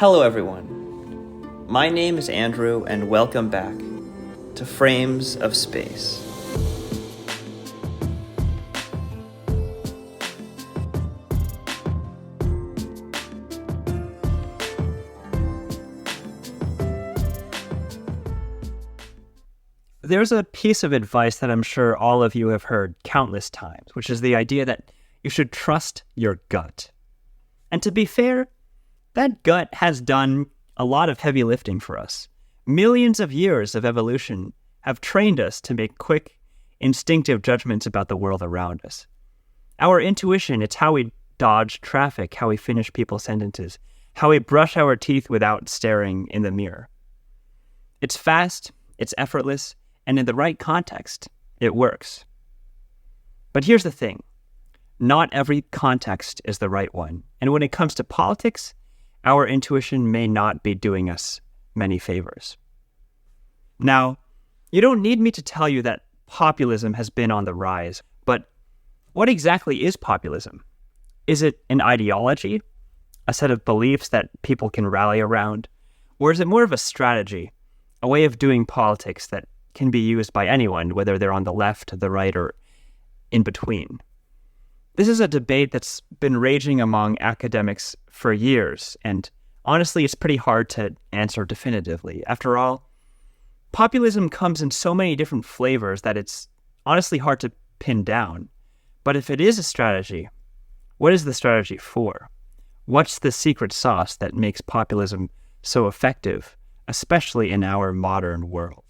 Hello everyone, my name is Andrew and welcome back to Frames of Space. There's a piece of advice that I'm sure all of you have heard countless times, which is the idea that you should trust your gut. And to be fair, that gut has done a lot of heavy lifting for us. Millions of years of evolution have trained us to make quick, instinctive judgments about the world around us. Our intuition, it's how we dodge traffic, how we finish people's sentences, how we brush our teeth without staring in the mirror. It's fast, it's effortless, and in the right context, it works. But here's the thing. Not every context is the right one. And when it comes to politics, our intuition may not be doing us many favors. Now, you don't need me to tell you that populism has been on the rise, but what exactly is populism? Is it an ideology, a set of beliefs that people can rally around? Or is it more of a strategy, a way of doing politics that can be used by anyone, whether they're on the left, the right, or in between? This is a debate that's been raging among academics for years, and honestly, it's pretty hard to answer definitively. After all, populism comes in so many different flavors that it's honestly hard to pin down. But if it is a strategy, what is the strategy for? What's the secret sauce that makes populism so effective, especially in our modern world?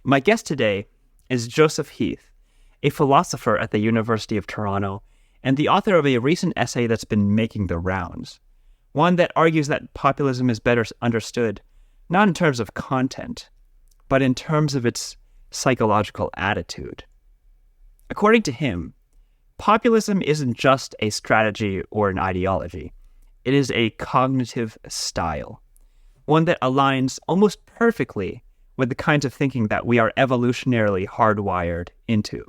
My guest today is Joseph Heath, a philosopher at the University of Toronto and the author of a recent essay that's been making the rounds, one that argues that populism is better understood not in terms of content, but in terms of its psychological attitude. According to him, populism isn't just a strategy or an ideology. It is a cognitive style, one that aligns almost perfectly with the kinds of thinking that we are evolutionarily hardwired into.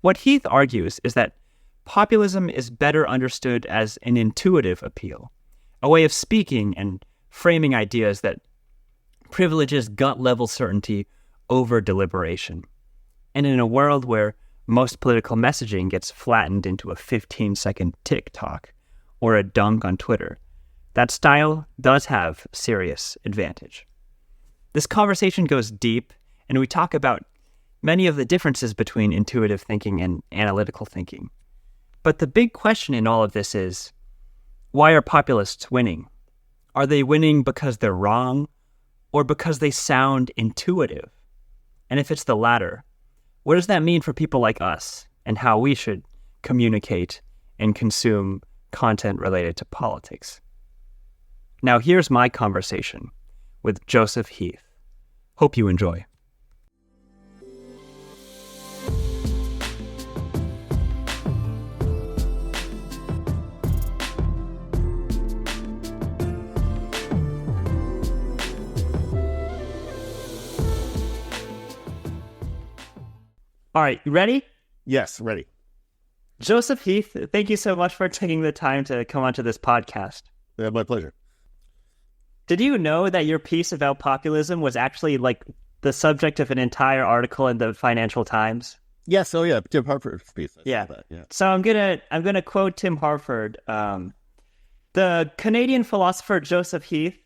What Heath argues is that populism is better understood as an intuitive appeal, a way of speaking and framing ideas that privileges gut-level certainty over deliberation. And in a world where most political messaging gets flattened into a 15-second TikTok or a dunk on Twitter, that style does have serious advantage. This conversation goes deep, and we talk about many of the differences between intuitive thinking and analytical thinking. But the big question in all of this is, why are populists winning? Are they winning because they're wrong, or because they sound intuitive? And if it's the latter, what does that mean for people like us, and how we should communicate and consume content related to politics? Now here's my conversation with Joseph Heath. Hope you enjoy. All right, you ready? Yes, ready. Joseph Heath, thank you so much for taking the time to come onto this podcast. Yeah, my pleasure. Did you know that your piece about populism was actually like the subject of an entire article in the Financial Times? Yes, oh yeah, Tim Harford's piece. Yeah. That, yeah. So I'm gonna quote Tim Harford. The Canadian philosopher Joseph Heath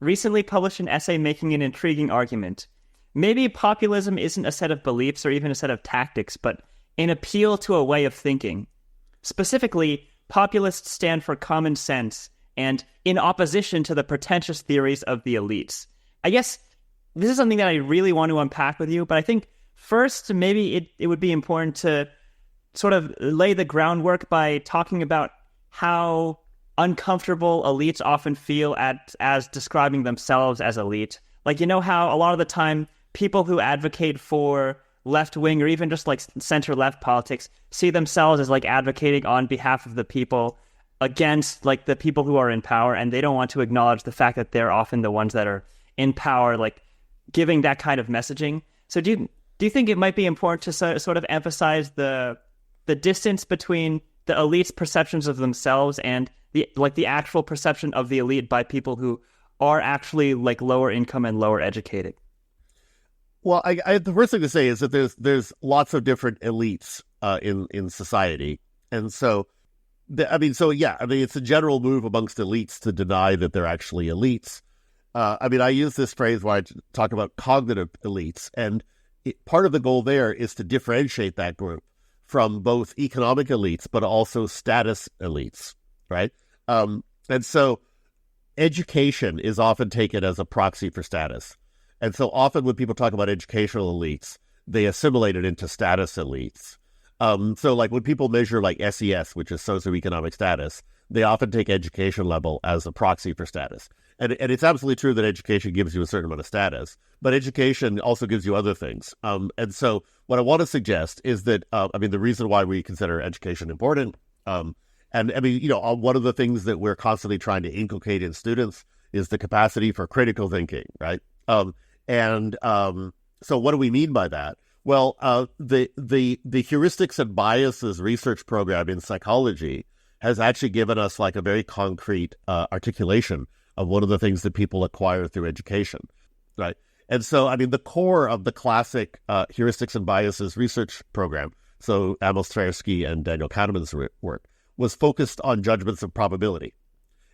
recently published an essay making an intriguing argument. Maybe populism isn't a set of beliefs or even a set of tactics, but an appeal to a way of thinking. Specifically, populists stand for common sense and in opposition to the pretentious theories of the elites. I guess this is something that I really want to unpack with you, but I think first, maybe it would be important to sort of lay the groundwork by talking about how uncomfortable elites often feel as describing themselves as elite. Like, you know how a lot of the time people who advocate for left-wing or even just like center-left politics see themselves as like advocating on behalf of the people against like the people who are in power, and they don't want to acknowledge the fact that they're often the ones that are in power, like giving that kind of messaging. So do you think it might be important to sort of emphasize the distance between the elites' perceptions of themselves and the the actual perception of the elite by people who are actually like lower income and lower educated? Well, the first thing to say is that there's lots of different elites in society, and so it's a general move amongst elites to deny that they're actually elites. I use this phrase when I talk about cognitive elites, and part of the goal there is to differentiate that group from both economic elites, but also status elites, right? And so education is often taken as a proxy for status. And so often when people talk about educational elites, they assimilate it into status elites. So like when people measure like SES, which is socioeconomic status, they often take education level as a proxy for status. And it's absolutely true that education gives you a certain amount of status, but education also gives you other things. And so what I want to suggest is that, the reason why we consider education important, one of the things that we're constantly trying to inculcate in students is the capacity for critical thinking, right? So what do we mean by that? Well, the heuristics and biases research program in psychology has actually given us like a very concrete articulation of one of the things that people acquire through education, right? And so, the core of the classic heuristics and biases research program, so Amos Tversky and Daniel Kahneman's work, was focused on judgments of probability.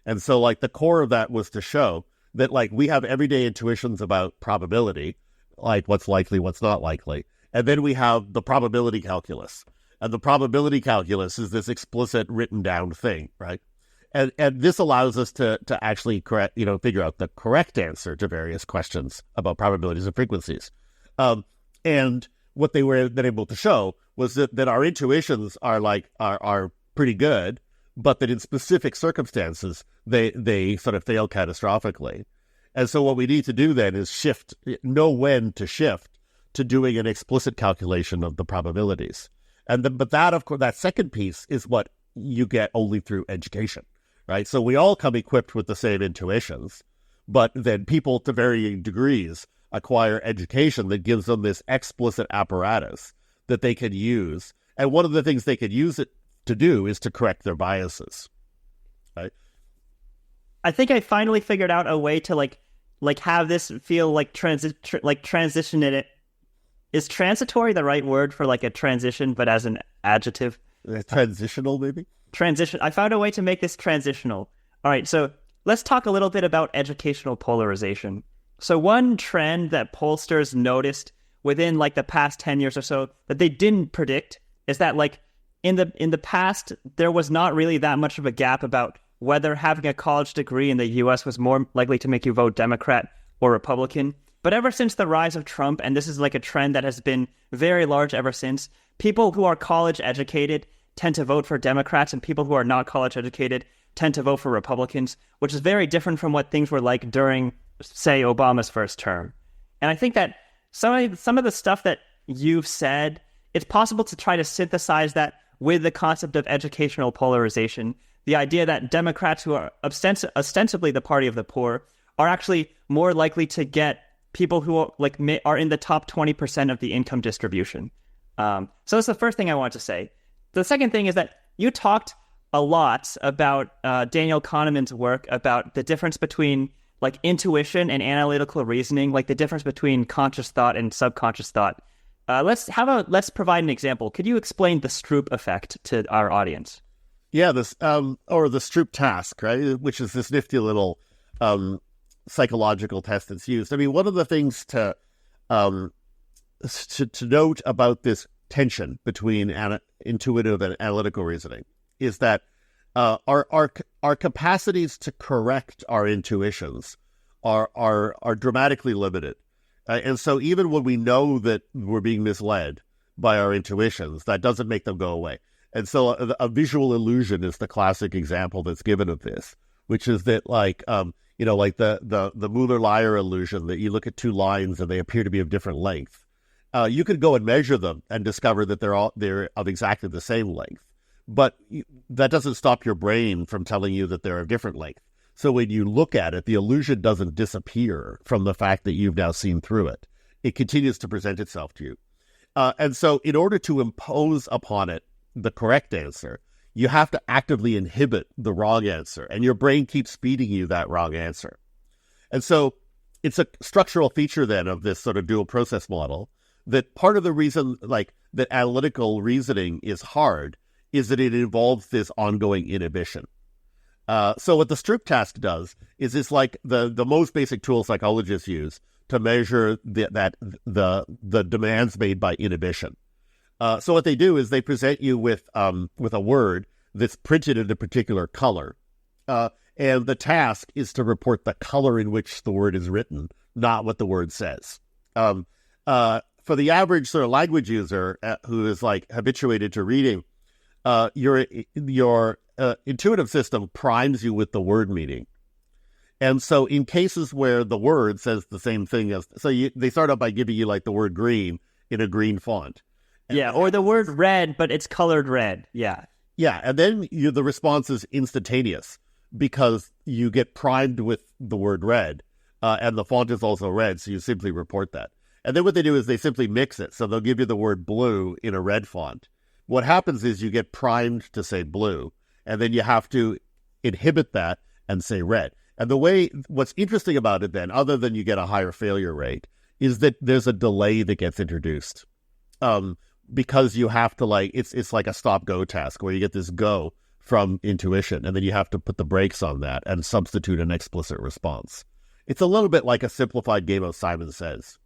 And so, like, the core of that was to show that, like, we have everyday intuitions about probability, like what's likely, what's not likely. And then we have the probability calculus. And the probability calculus is this explicit written down thing, right? And this allows us to actually figure out the correct answer to various questions about probabilities and frequencies. And what they were then able to show was that our intuitions are pretty good, but that in specific circumstances they sort of fail catastrophically. And so what we need to do then is know when to shift to doing an explicit calculation of the probabilities. But that, of course, that second piece is what you get only through education, right? So we all come equipped with the same intuitions, but then people to varying degrees acquire education that gives them this explicit apparatus that they can use. And one of the things they could use it to do is to correct their biases, right? I think I finally figured out a way to like have this feel like transition in it. Is transitory the right word for like a transition, but as an adjective? Transitional, maybe? Transition. I found a way to make this transitional. All right, so let's talk a little bit about educational polarization. So one trend that pollsters noticed within like the past 10 years or so that they didn't predict is that like in the past, there was not really that much of a gap about whether having a college degree in the US was more likely to make you vote Democrat or Republican. But ever since the rise of Trump, and this is like a trend that has been very large ever since, people who are college educated tend to vote for Democrats, and people who are not college educated tend to vote for Republicans, which is very different from what things were like during, say, Obama's first term. And I think that some of the stuff that you've said, it's possible to try to synthesize that with the concept of educational polarization, the idea that Democrats, who are ostensibly the party of the poor, are actually more likely to get people who are in the top 20% of the income distribution. So that's the first thing I want to say. The second thing is that you talked a lot about Daniel Kahneman's work about the difference between like intuition and analytical reasoning, like the difference between conscious thought and subconscious thought. Let's provide an example. Could you explain the Stroop effect to our audience? Yeah, this or the Stroop task, right? Which is this nifty little psychological test that's used. One of the things to note about this tension between intuitive and analytical reasoning is that our capacities to correct our intuitions are dramatically limited. And so even when we know that we're being misled by our intuitions, that doesn't make them go away. And so a visual illusion is the classic example that's given of this, which is that the Mueller-Lyer illusion, that you look at two lines and they appear to be of different length. You could go and measure them and discover that they're of exactly the same length. But that doesn't stop your brain from telling you that they're of different length. So when you look at it, the illusion doesn't disappear from the fact that you've now seen through it. It continues to present itself to you. And so in order to impose upon it the correct answer, you have to actively inhibit the wrong answer, and your brain keeps feeding you that wrong answer. And so it's a structural feature then of this sort of dual process model that part of the reason that analytical reasoning is hard is that it involves this ongoing inhibition. So what the Stroop task does is it's like the most basic tool psychologists use to measure the demands made by inhibition. So what they do is they present you with a word that's printed in a particular color, and the task is to report the color in which the word is written, not what the word says. For the average sort of language user who is habituated to reading, your intuitive system primes you with the word meaning. And so in cases where the word says the same thing they start out by giving you the word green in a green font. Yeah, or the word red, but it's colored red. Yeah. Yeah, and then the response is instantaneous because you get primed with the word red, and the font is also red, so you simply report that. And then what they do is they simply mix it. So they'll give you the word blue in a red font. What happens is you get primed to say blue, and then you have to inhibit that and say red. And what's interesting about it then, other than you get a higher failure rate, is that there's a delay that gets introduced. Because you have to it's like a stop-go task where you get this go from intuition, and then you have to put the brakes on that and substitute an explicit response. It's a little bit like a simplified game of Simon Says.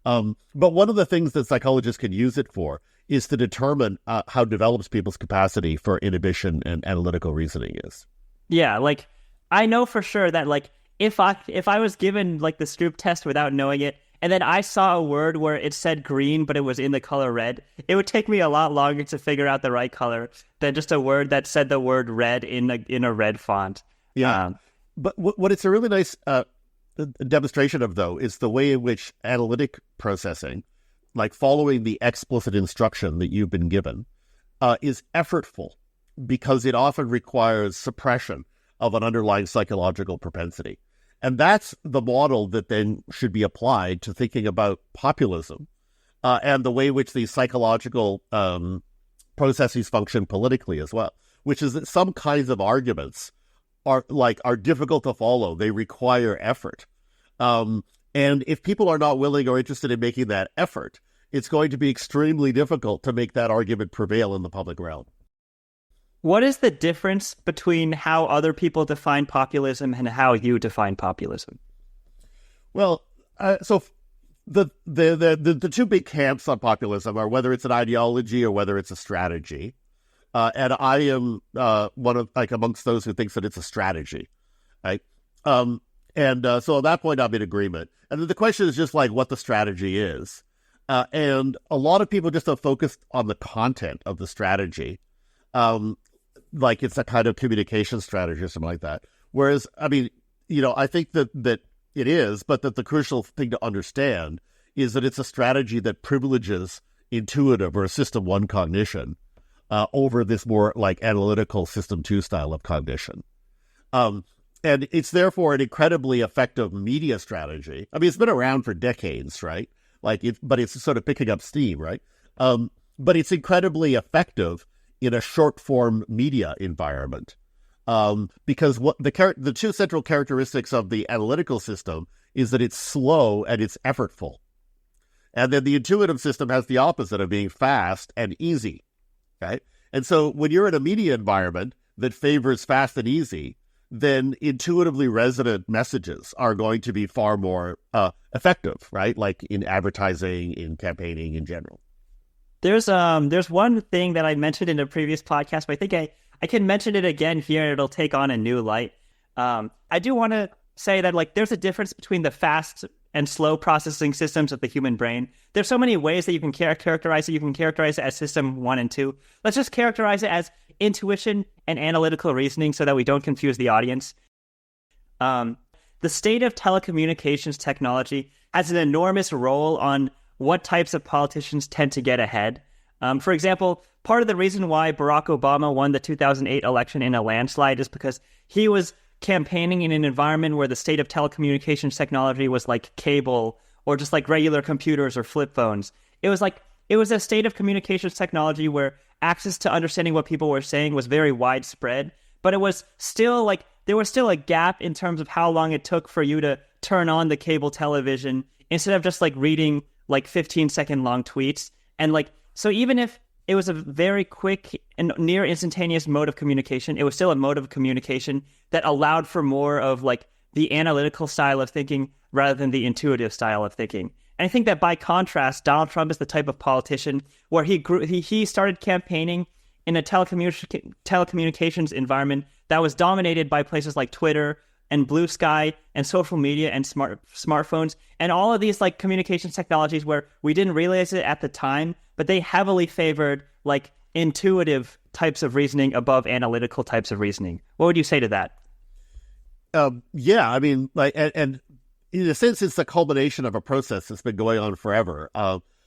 But one of the things that psychologists can use it for is to determine how developed people's capacity for inhibition and analytical reasoning is. Yeah, I know for sure that if I was given the Stroop test without knowing it, and then I saw a word where it said green but it was in the color red, it would take me a lot longer to figure out the right color than just a word that said the word red in a red font. Yeah, but what it's a really nice demonstration of, though, is the way in which analytic processing, following the explicit instruction that you've been given, is effortful because it often requires suppression of an underlying psychological propensity. And that's the model that then should be applied to thinking about populism and the way in which these psychological processes function politically as well, which is that some kinds of arguments are difficult to follow. They require effort. And if people are not willing or interested in making that effort, it's going to be extremely difficult to make that argument prevail in the public realm. What is the difference between how other people define populism and how you define populism? Well, so the two big camps on populism are whether it's an ideology or whether it's a strategy. And I am one of amongst those who thinks that it's a strategy, right? So at that point, I'm in agreement. And then the question is just what the strategy is. And a lot of people just are focused on the content of the strategy. It's a kind of communication strategy or something like that. Whereas, I think that it is, but that the crucial thing to understand is that it's a strategy that privileges intuitive or system one cognition over this more analytical system two style of cognition. And it's therefore an incredibly effective media strategy. It's been around for decades, right? But it's sort of picking up steam, right? But it's incredibly effective in a short-form media environment, because what the two central characteristics of the analytical system is that it's slow and it's effortful, and then the intuitive system has the opposite of being fast and easy, right? And so when you're in a media environment that favors fast and easy, then intuitively resonant messages are going to be far more effective, right? In advertising, in campaigning in general. There's one thing that I mentioned in a previous podcast, but I think I can mention it again here and it'll take on a new light. I do want to say that there's a difference between the fast and slow processing systems of the human brain. There's so many ways that you can characterize it. You can characterize it as system 1 and 2. Let's just characterize it as intuition and analytical reasoning so that we don't confuse the audience. The state of telecommunications technology has an enormous role on what types of politicians tend to get ahead. For example, part of the reason why Barack Obama won the 2008 election in a landslide is because he was campaigning in an environment where the state of telecommunications technology was like cable or just regular computers or flip phones. It was it was a state of communications technology where access to understanding what people were saying was very widespread, but it was still like there was still a gap in terms of how long it took for you to turn on the cable television instead of just like reading like 15-second long tweets. And like, so even if it was a very quick and near instantaneous mode of communication, it was still a mode of communication that allowed for more of like the analytical style of thinking rather than the intuitive style of thinking. And I think that by contrast, Donald Trump is the type of politician where he started campaigning in a telecommunications environment that was dominated by places like Twitter and Blue Sky and social media and smartphones and all of these like communications technologies where we didn't realize it at the time, but they heavily favored like intuitive types of reasoning above analytical types of reasoning. What would you say to that? Yeah, I mean, like, and in a sense, it's the culmination of a process that's been going on forever.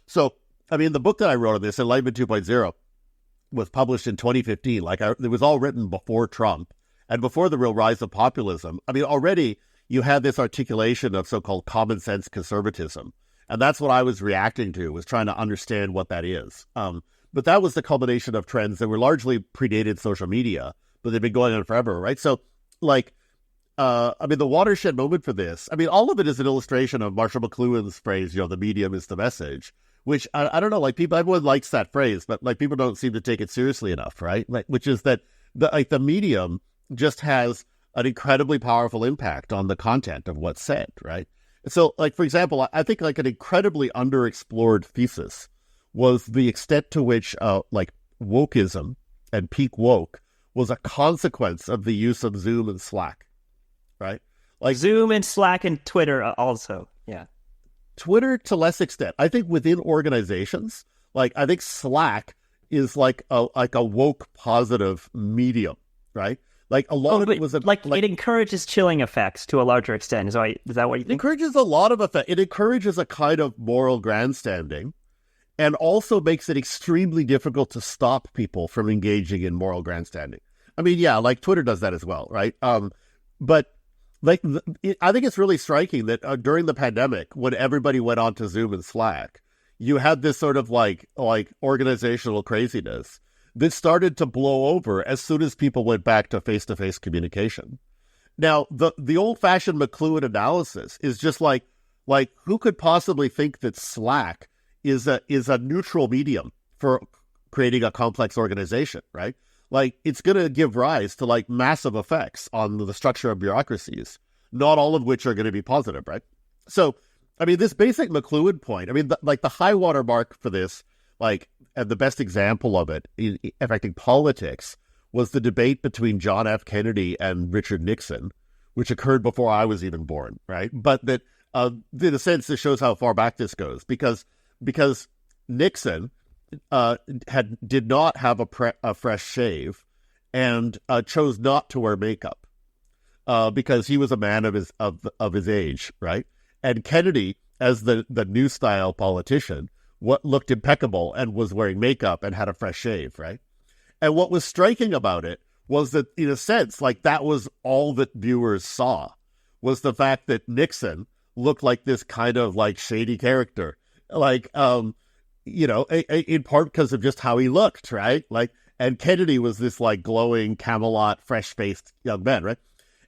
So, I mean, the book that I wrote on this, Enlightenment 2.0, was published in 2015. Like, it was all written before Trump and before the real rise of populism. I mean, already you had this articulation of so-called common sense conservatism. And that's what I was reacting to, was trying to understand what that is. But that was the culmination of trends that were largely predated social media, but they've been going on forever, right? So, like, I mean, the watershed moment for this, I mean, all of it is an illustration of Marshall McLuhan's phrase, the medium is the message, which I don't know, like everyone likes that phrase, but like people don't seem to take it seriously enough, right? Like, which is that the medium just has an incredibly powerful impact on the content of what's said, right? So, like, for example, I think like an incredibly underexplored thesis was the extent to which like wokeism and peak woke was a consequence of the use of Zoom and Slack. Right? Like Zoom and Slack and Twitter also. Yeah. Twitter to less extent. I think within organizations, like I think Slack is like a woke positive medium, right? Like a lot of it was like it encourages chilling effects to a larger extent. Is that what you think? It encourages a lot of effect. It encourages a kind of moral grandstanding and also makes it extremely difficult to stop people from engaging in moral grandstanding. I mean, yeah, like Twitter does that as well, right? But like, I think it's really striking that during the pandemic, when everybody went on to Zoom and Slack, you had this sort of like organizational craziness that started to blow over as soon as people went back to face-to-face communication. Now, the old-fashioned McLuhan analysis is just like who could possibly think that Slack is a neutral medium for creating a complex organization, right? Like, it's going to give rise to, like, massive effects on the structure of bureaucracies, not all of which are going to be positive, right? So, I mean, this basic McLuhan point, I mean, the high water mark for this, like, and the best example of it in affecting politics was the debate between John F. Kennedy and Richard Nixon, which occurred before I was even born, right? But that, in a sense, this shows how far back this goes, because Nixon did not have a fresh shave and chose not to wear makeup because he was a man of his age, right? And Kennedy, as the new style politician, looked impeccable and was wearing makeup and had a fresh shave, right? And what was striking about it was that, in a sense, like that was all that viewers saw, was the fact that Nixon looked like this kind of like shady character, like you know, in part because of just how he looked, right? Like, and Kennedy was this like glowing Camelot, fresh-faced young man, right?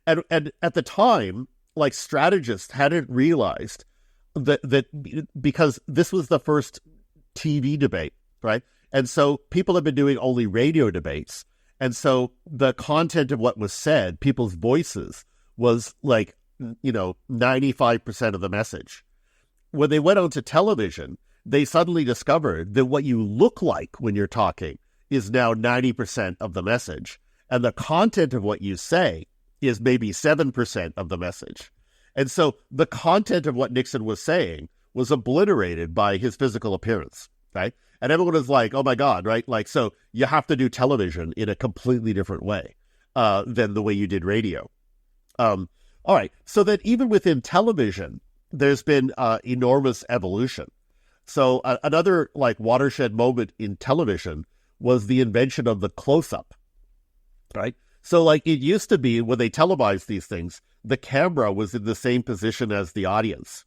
And at the time, like strategists hadn't realized that because this was the first TV debate, right? And so people have been doing only radio debates, and so the content of what was said, people's voices, was like 95% of the message. When they went on to television, they suddenly discovered that what you look like when you're talking is now 90% of the message. And the content of what you say is maybe 7% of the message. And so the content of what Nixon was saying was obliterated by his physical appearance, right? And everyone was like, oh my God, right? Like, so you have to do television in a completely different way than the way you did radio. All right. So that even within television, there's been enormous evolution. So another like watershed moment in television was the invention of the close-up, right? So like it used to be when they televised these things, the camera was in the same position as the audience.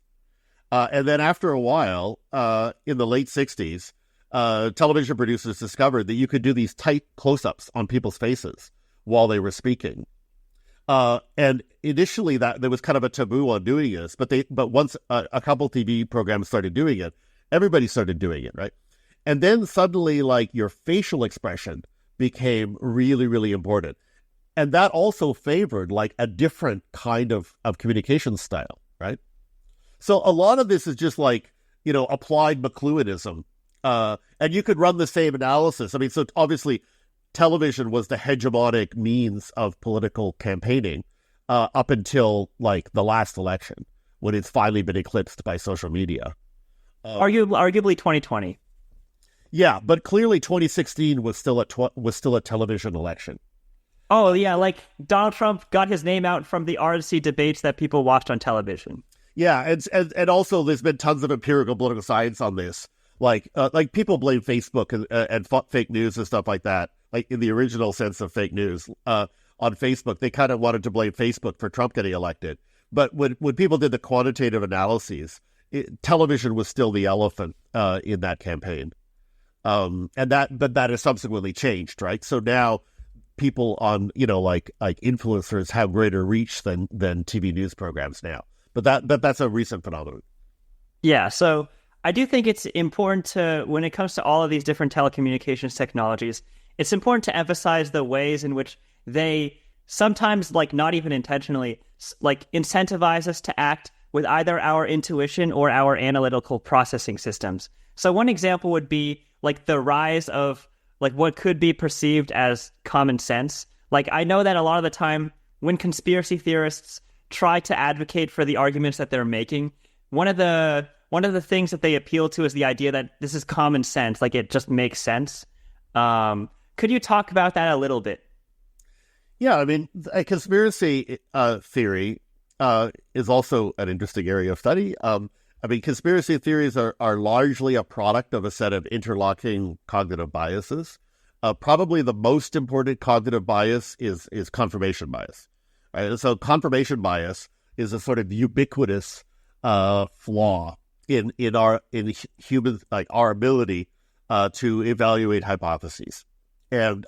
And then after a while, in the late 60s, television producers discovered that you could do these tight close-ups on people's faces while they were speaking. And initially that there was kind of a taboo on doing this, but once a couple TV programs started doing it, everybody started doing it, right? And then suddenly, like, your facial expression became really, really important. And that also favored like a different kind of communication style, right? So a lot of this is just like, applied McLuhanism. And you could run the same analysis. I mean, so obviously television was the hegemonic means of political campaigning up until like the last election, when it's finally been eclipsed by social media. Arguably 2020. Yeah, but clearly 2016 was still a television election. Oh, yeah, like Donald Trump got his name out from the RNC debates that people watched on television. Yeah, and also there's been tons of empirical political science on this. Like people blame Facebook and fake news and stuff like that. Like in the original sense of fake news on Facebook, they kind of wanted to blame Facebook for Trump getting elected. But when people did the quantitative analyses, television was still the elephant in that campaign. But that has subsequently changed, right? So now people on, like influencers have greater reach than TV news programs now. But that's a recent phenomenon. Yeah, so I do think it's important to, when it comes to all of these different telecommunications technologies, it's important to emphasize the ways in which they sometimes, like not even intentionally, like incentivize us to act with either our intuition or our analytical processing systems. So one example would be like the rise of like what could be perceived as common sense. Like I know that a lot of the time when conspiracy theorists try to advocate for the arguments that they're making, one of the things that they appeal to is the idea that this is common sense, like it just makes sense. Could you talk about that a little bit? Yeah, I mean, a conspiracy theory is also an interesting area of study. I mean, conspiracy theories are largely a product of a set of interlocking cognitive biases. Probably the most important cognitive bias is confirmation bias. Right? And so confirmation bias is a sort of ubiquitous flaw in humans, like our ability to evaluate hypotheses. And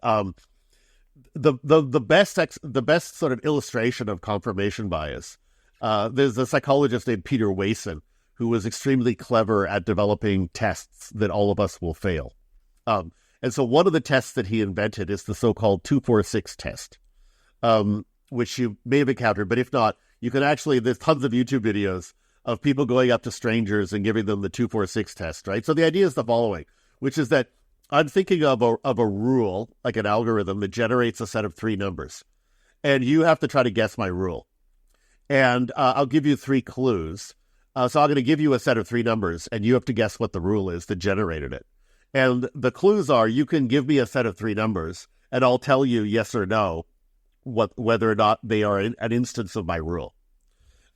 the best sort of illustration of confirmation bias, there's a psychologist named Peter Wason who was extremely clever at developing tests that all of us will fail. And so one of the tests that he invented is the so-called 2-4-6 test, which you may have encountered, but if not, you can actually, there's tons of YouTube videos of people going up to strangers and giving them the 2-4-6 test, right? So the idea is the following, which is that I'm thinking of a rule, like an algorithm that generates a set of 3 numbers, and you have to try to guess my rule. And I'll give you 3 clues. So I'm going to give you a set of 3 numbers, and you have to guess what the rule is that generated it. And the clues are, you can give me a set of 3 numbers, and I'll tell you yes or no whether or not they are an instance of my rule.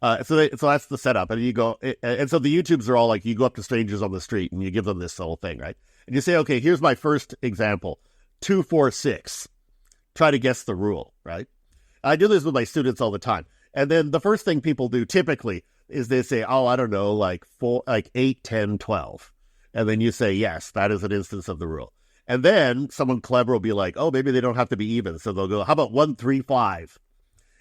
So that's the setup. And you go, and so the YouTubes are all like, you go up to strangers on the street and you give them this whole thing, right? And you say, okay, here's my first example, 2-4-6. Try to guess the rule, right? I do this with my students all the time. And then the first thing people do typically is they say, oh, I don't know, like 8, 10, 12. And then you say, yes, that is an instance of the rule. And then someone clever will be like, oh, maybe they don't have to be even. So they'll go, how about 1, 3, 5?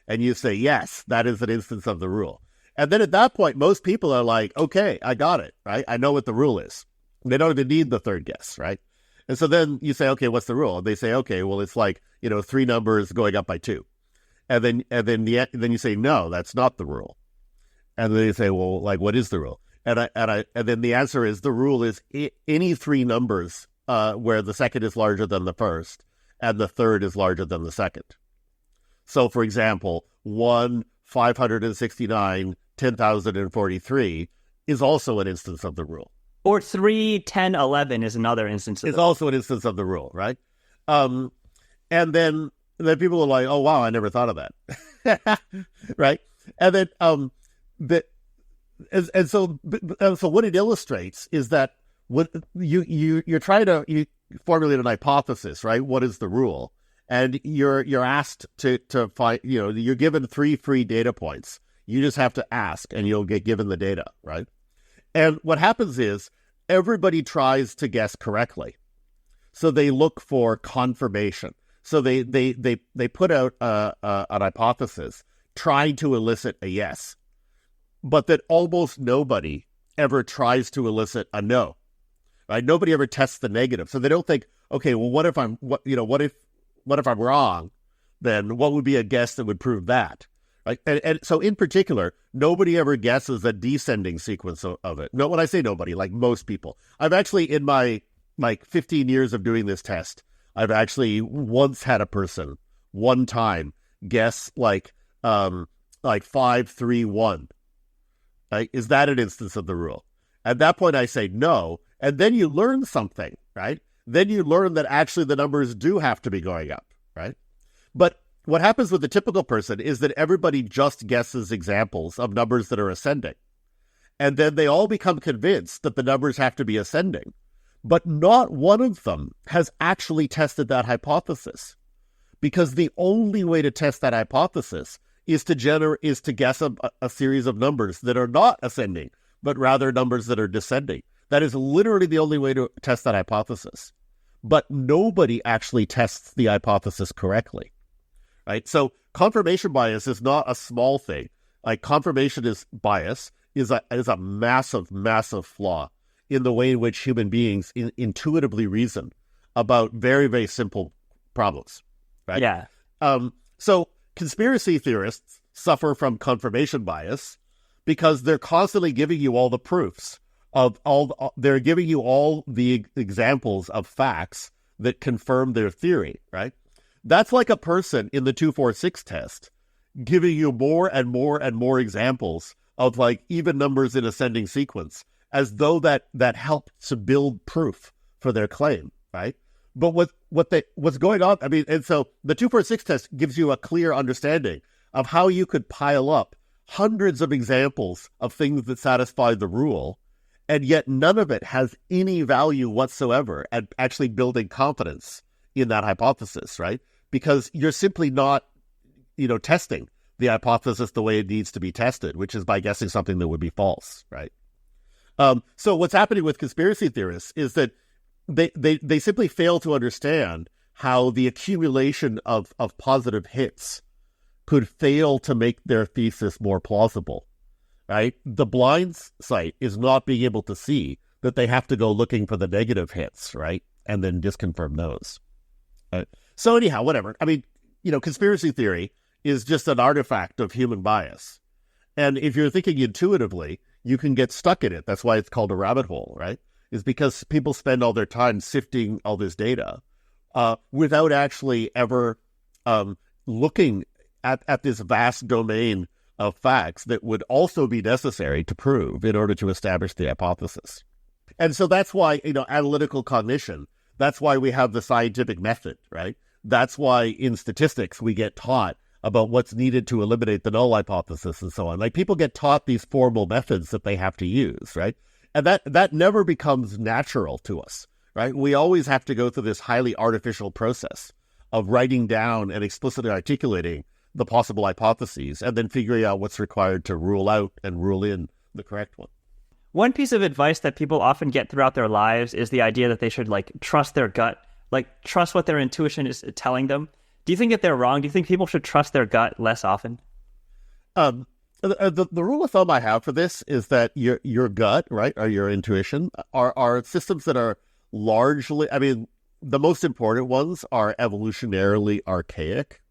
And you say, yes, that is an instance of the rule. And then at that point, most people are like, okay, I got it, right? I know what the rule is. They don't even need the third guess, right? And so then you say, okay, what's the rule? And they say, okay, well, it's like, 3 numbers going up by 2. And then you say, no, that's not the rule. And then you say, well, like, what is the rule? And then the answer is, the rule is any 3 numbers where the second is larger than the first and the third is larger than the second. So, for example, 1, 569, 10,043 is also an instance of the rule. Or 3, 10, 11 is another instance of It's also an instance of the rule, right? And then people are like, oh, wow, I never thought of that. Right? And then so what it illustrates is that what you're trying to formulate an hypothesis, right? What is the rule? And you're asked to find, you're given 3 free data points. You just have to ask and you'll get given the data, right? And what happens is everybody tries to guess correctly. So they look for confirmation. So they put out an hypothesis trying to elicit a yes, but that almost nobody ever tries to elicit a no. Right? Nobody ever tests the negative. So they don't think, okay, well, what if I'm wrong? Then what would be a guess that would prove that? Right? And so in particular, nobody ever guesses a descending sequence of it. No, when I say nobody, like most people, I've actually, in my 15 years of doing this test, I've actually once had a person one time guess like 5, 3, 1. Right? Is that an instance of the rule? At that point, I say no. And then you learn something, right? Then you learn that actually the numbers do have to be going up, right? But what happens with the typical person is that everybody just guesses examples of numbers that are ascending. And then they all become convinced that the numbers have to be ascending. But not one of them has actually tested that hypothesis. Because the only way to test that hypothesis is to guess a series of numbers that are not ascending, but rather numbers that are descending. That is literally the only way to test that hypothesis. But nobody actually tests the hypothesis correctly. Right? So confirmation bias is not a small thing. Like confirmation bias is a massive, massive flaw in the way in which human beings intuitively reason about very, very simple problems. Right? Yeah. So conspiracy theorists suffer from confirmation bias because they're constantly giving you all the proofs they're giving you all the examples of facts that confirm their theory, right? That's like a person in the 2-4-6 test giving you more and more and more examples of like even numbers in ascending sequence, as though that helped to build proof for their claim, right? But what's going on, I mean, and so the 2-4-6 test gives you a clear understanding of how you could pile up hundreds of examples of things that satisfy the rule, and yet none of it has any value whatsoever at actually building confidence in that hypothesis, right? Because you're simply not, testing the hypothesis the way it needs to be tested, which is by guessing something that would be false, right? So what's happening with conspiracy theorists is that they simply fail to understand how the accumulation of positive hits could fail to make their thesis more plausible. Right? The blind sight is not being able to see that they have to go looking for the negative hits, right? And then disconfirm those. So anyhow, whatever. I mean, conspiracy theory is just an artifact of human bias. And if you're thinking intuitively, you can get stuck in it. That's why it's called a rabbit hole, right? Is because people spend all their time sifting all this data without actually ever looking at this vast domain of facts that would also be necessary to prove in order to establish the hypothesis. And so that's why, analytical cognition, that's why we have the scientific method, right? That's why in statistics we get taught about what's needed to eliminate the null hypothesis and so on. Like people get taught these formal methods that they have to use, right? And that never becomes natural to us, right? We always have to go through this highly artificial process of writing down and explicitly articulating the possible hypotheses, and then figuring out what's required to rule out and rule in the correct one. One piece of advice that people often get throughout their lives is the idea that they should trust their gut, trust what their intuition is telling them. Do you think that they're wrong? Do you think people should trust their gut less often? The rule of thumb I have for this is that your gut, right, or your intuition are systems that are largely, the most important ones are evolutionarily archaic.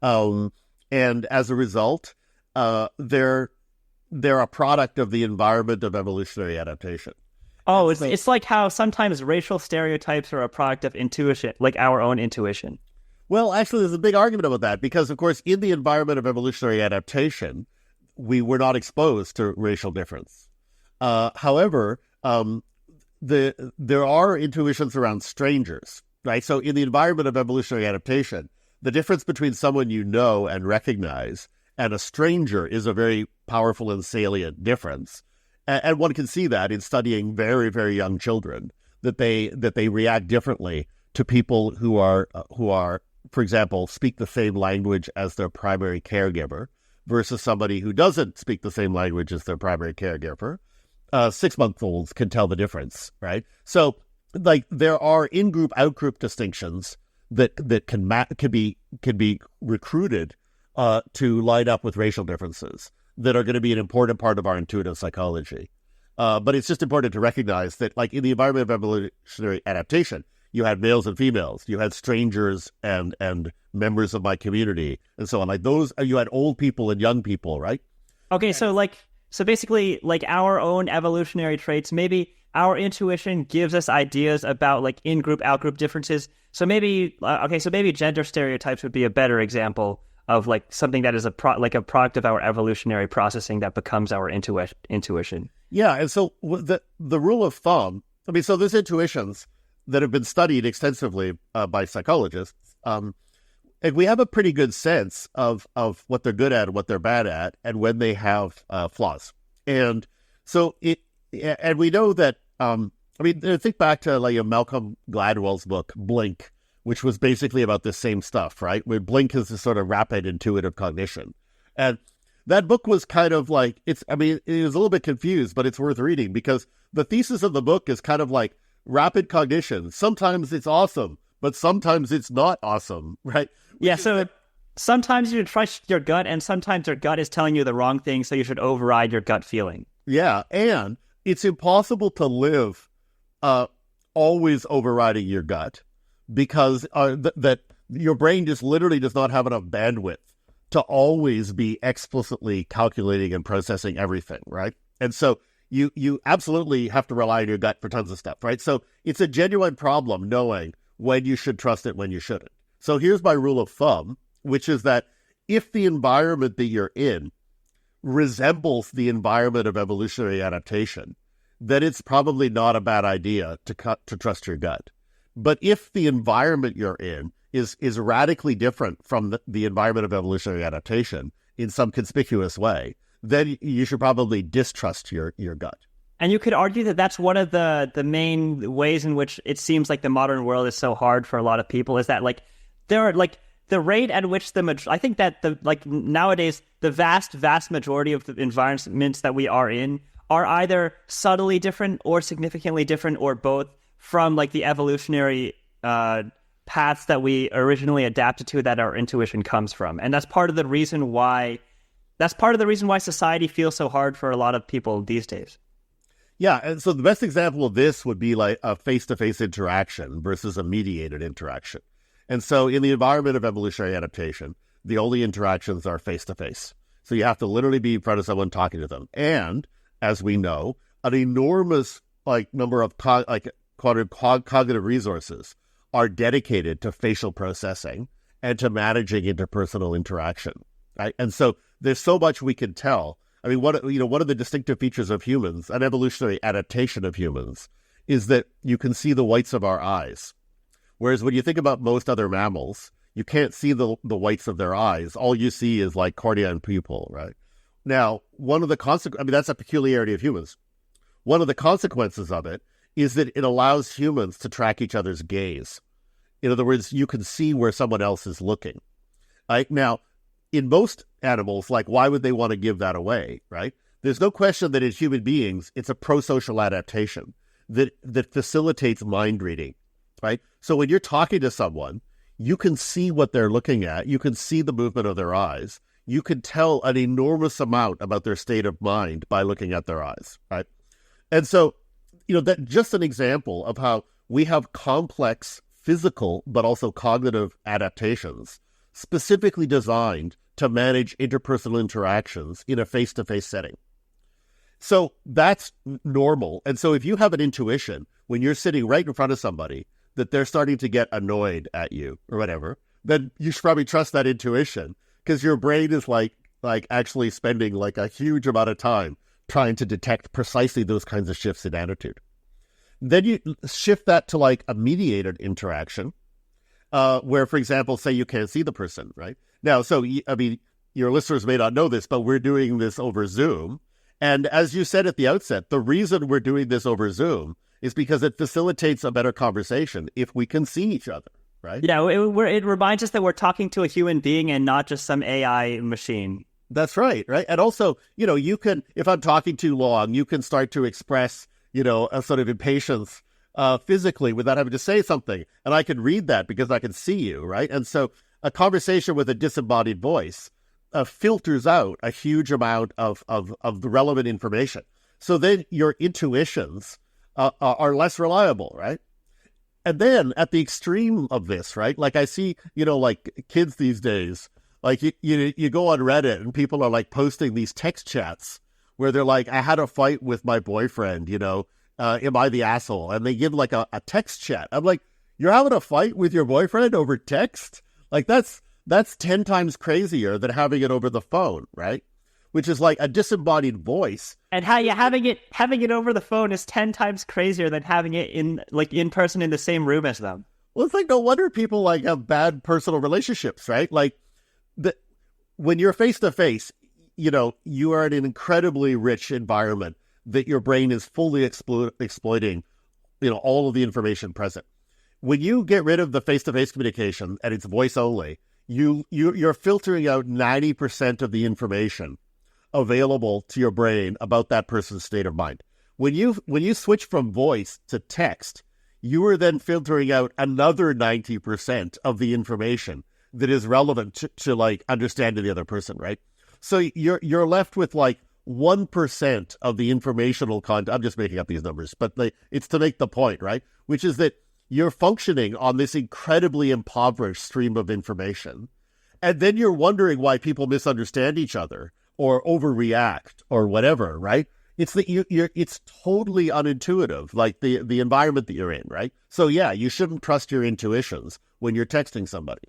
And as a result, they're a product of the environment of evolutionary adaptation. Oh, it's like how sometimes racial stereotypes are a product of intuition, like our own intuition. Well, actually, there's a big argument about that because, of course, in the environment of evolutionary adaptation, we were not exposed to racial difference. However, there are intuitions around strangers, right? So in the environment of evolutionary adaptation, the difference between someone you know and recognize and a stranger is a very powerful and salient difference. And one can see that in studying very, very young children, that they react differently to people who are, for example, speak the same language as their primary caregiver versus somebody who doesn't speak the same language as their primary caregiver. 6-month-olds can tell the difference, right? So, like, there are in-group, out-group distinctions that can be recruited to line up with racial differences that are going to be an important part of our intuitive psychology. But it's just important to recognize that, like, in the environment of evolutionary adaptation, you had males and females, you had strangers and members of my community, and so on. Like those, you had old people and young people, right? Okay, so basically, like our own evolutionary traits, maybe our intuition gives us ideas about like in-group, out-group differences. So maybe, maybe gender stereotypes would be a better example of like something that is a product of our evolutionary processing that becomes our intuition. Yeah, and so the rule of thumb, I mean, so there's intuitions that have been studied extensively by psychologists, and we have a pretty good sense of what they're good at and what they're bad at, and when they have flaws. And so and we know that. I mean, think back to like Malcolm Gladwell's book Blink, which was basically about this same stuff, right? Where Blink is this sort of rapid intuitive cognition, and that book was kind of like it was a little bit confused, but it's worth reading because the thesis of the book is kind of like rapid cognition. Sometimes it's awesome, but sometimes it's not awesome, right? Yeah, so sometimes you should trust your gut, and sometimes your gut is telling you the wrong thing, so you should override your gut feeling. Yeah, and it's impossible to live always overriding your gut because that your brain just literally does not have enough bandwidth to always be explicitly calculating and processing everything, right? And so you absolutely have to rely on your gut for tons of stuff, right? So it's a genuine problem knowing when you should trust it, when you shouldn't. So here's my rule of thumb, which is that if the environment that you're in resembles the environment of evolutionary adaptation, then it's probably not a bad idea to trust your gut. But if the environment you're in is radically different from the environment of evolutionary adaptation in some conspicuous way, then you should probably distrust your gut. And you could argue that that's one of the main ways in which it seems like the modern world is so hard for a lot of people, is that like there are like the rate at which I think that nowadays the vast majority of the environments that we are in are either subtly different or significantly different or both from like the evolutionary paths that we originally adapted to, that our intuition comes from. And that's part of the reason why society feels so hard for a lot of people these days. Yeah, and so the best example of this would be like a face-to-face interaction versus a mediated interaction. And so in the environment of evolutionary adaptation, the only interactions are face-to-face. So you have to literally be in front of someone talking to them. And as we know, an enormous number of cognitive resources are dedicated to facial processing and to managing interpersonal interaction. Right? And so there's so much we can tell. I mean, one of the distinctive features of humans, an evolutionary adaptation of humans, is that you can see the whites of our eyes. Whereas when you think about most other mammals, you can't see the whites of their eyes. All you see is like cornea and pupil, right? Now, one of the that's a peculiarity of humans. One of the consequences of it is that it allows humans to track each other's gaze. In other words, you can see where someone else is looking. Right? Now, in most animals, like, why would they want to give that away, right? There's no question that in human beings, it's a pro-social adaptation that facilitates mind reading, right? So when you're talking to someone, you can see what they're looking at. You can see the movement of their eyes. You can tell an enormous amount about their state of mind by looking at their eyes, right? And so, that just an example of how we have complex physical but also cognitive adaptations specifically designed to manage interpersonal interactions in a face-to-face setting. So that's normal. And so if you have an intuition when you're sitting right in front of somebody that they're starting to get annoyed at you or whatever, then you should probably trust that intuition, because your brain is like actually spending like a huge amount of time trying to detect precisely those kinds of shifts in attitude. Then you shift that to like a mediated interaction, where, for example, say you can't see the person, right? Now, so, I mean, your listeners may not know this, but we're doing this over Zoom. And as you said at the outset, the reason we're doing this over Zoom is because it facilitates a better conversation if we can see each other, right? Yeah, it reminds us that we're talking to a human being and not just some AI machine. That's right, right? And also, you can, if I'm talking too long, you can start to express, a sort of impatience physically without having to say something. And I can read that because I can see you, right? And so a conversation with a disembodied voice filters out a huge amount of the relevant information. So then your intuitions are less reliable, right? And then at the extreme of this, right? Like I see, like kids these days, like you go on Reddit and people are like posting these text chats where they're like, I had a fight with my boyfriend, am I the asshole? And they give like a text chat. I'm like, you're having a fight with your boyfriend over text? Like that's 10 times crazier than having it over the phone, right? Which is like a disembodied voice. And how you having it over the phone is 10 times crazier than having it in person in the same room as them. Well, it's like no wonder people like have bad personal relationships, right? Like when you're face to face, you are in an incredibly rich environment that your brain is fully exploiting, all of the information present. When you get rid of the face-to-face communication and it's voice only, you're filtering out 90% of the information available to your brain about that person's state of mind. When you switch from voice to text, you are then filtering out another 90% of the information that is relevant to like understanding the other person, right? So you're left with like 1% of the informational content. I'm just making up these numbers, but it's to make the point, right? Which is that you're functioning on this incredibly impoverished stream of information. And then you're wondering why people misunderstand each other or overreact or whatever, right? It's that it's totally unintuitive, like the environment that you're in, right? So yeah, you shouldn't trust your intuitions when you're texting somebody.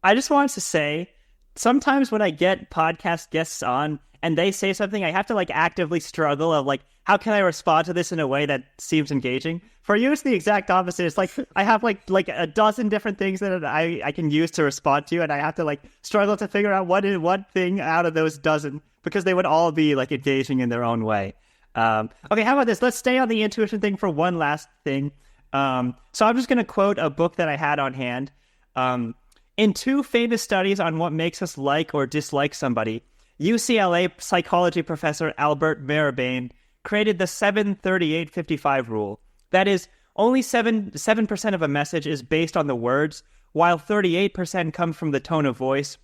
I just wanted to say, sometimes when I get podcast guests on and they say something, I have to like actively struggle of like, how can I respond to this in a way that seems engaging? For you, it's the exact opposite. It's like I have like a dozen different things that I can use to respond to, and I have to like struggle to figure out what is one thing out of those dozen, because they would all be like engaging in their own way. Okay, how about this? Let's stay on the intuition thing for one last thing. So I'm just going to quote a book that I had on hand. In two famous studies on what makes us like or dislike somebody, UCLA psychology professor Albert Mehrabian created the 7-38-55 rule. That is, only 7% of a message is based on the words, while 38% come from the tone of voice,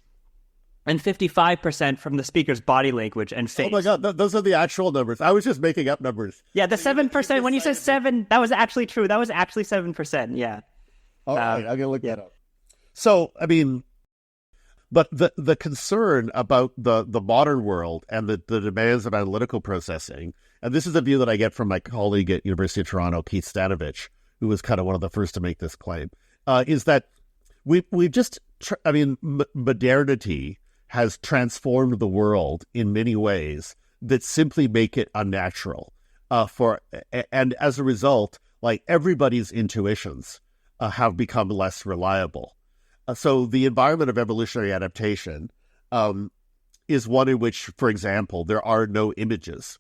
and 55% from the speaker's body language and face. Oh my God, those are the actual numbers. I was just making up numbers. Yeah, the 7%, when you said 7, that was actually true. That was actually 7%, yeah. All right, I'm going to look that up. So, I mean, but the concern about the modern world and the demands of analytical processing, and this is a view that I get from my colleague at University of Toronto, Heath, who was kind of one of the first to make this claim, is that we've just, modernity has transformed the world in many ways that simply make it unnatural. And as a result, like everybody's intuitions have become less reliable. So the environment of evolutionary adaptation is one in which, for example, there are no images.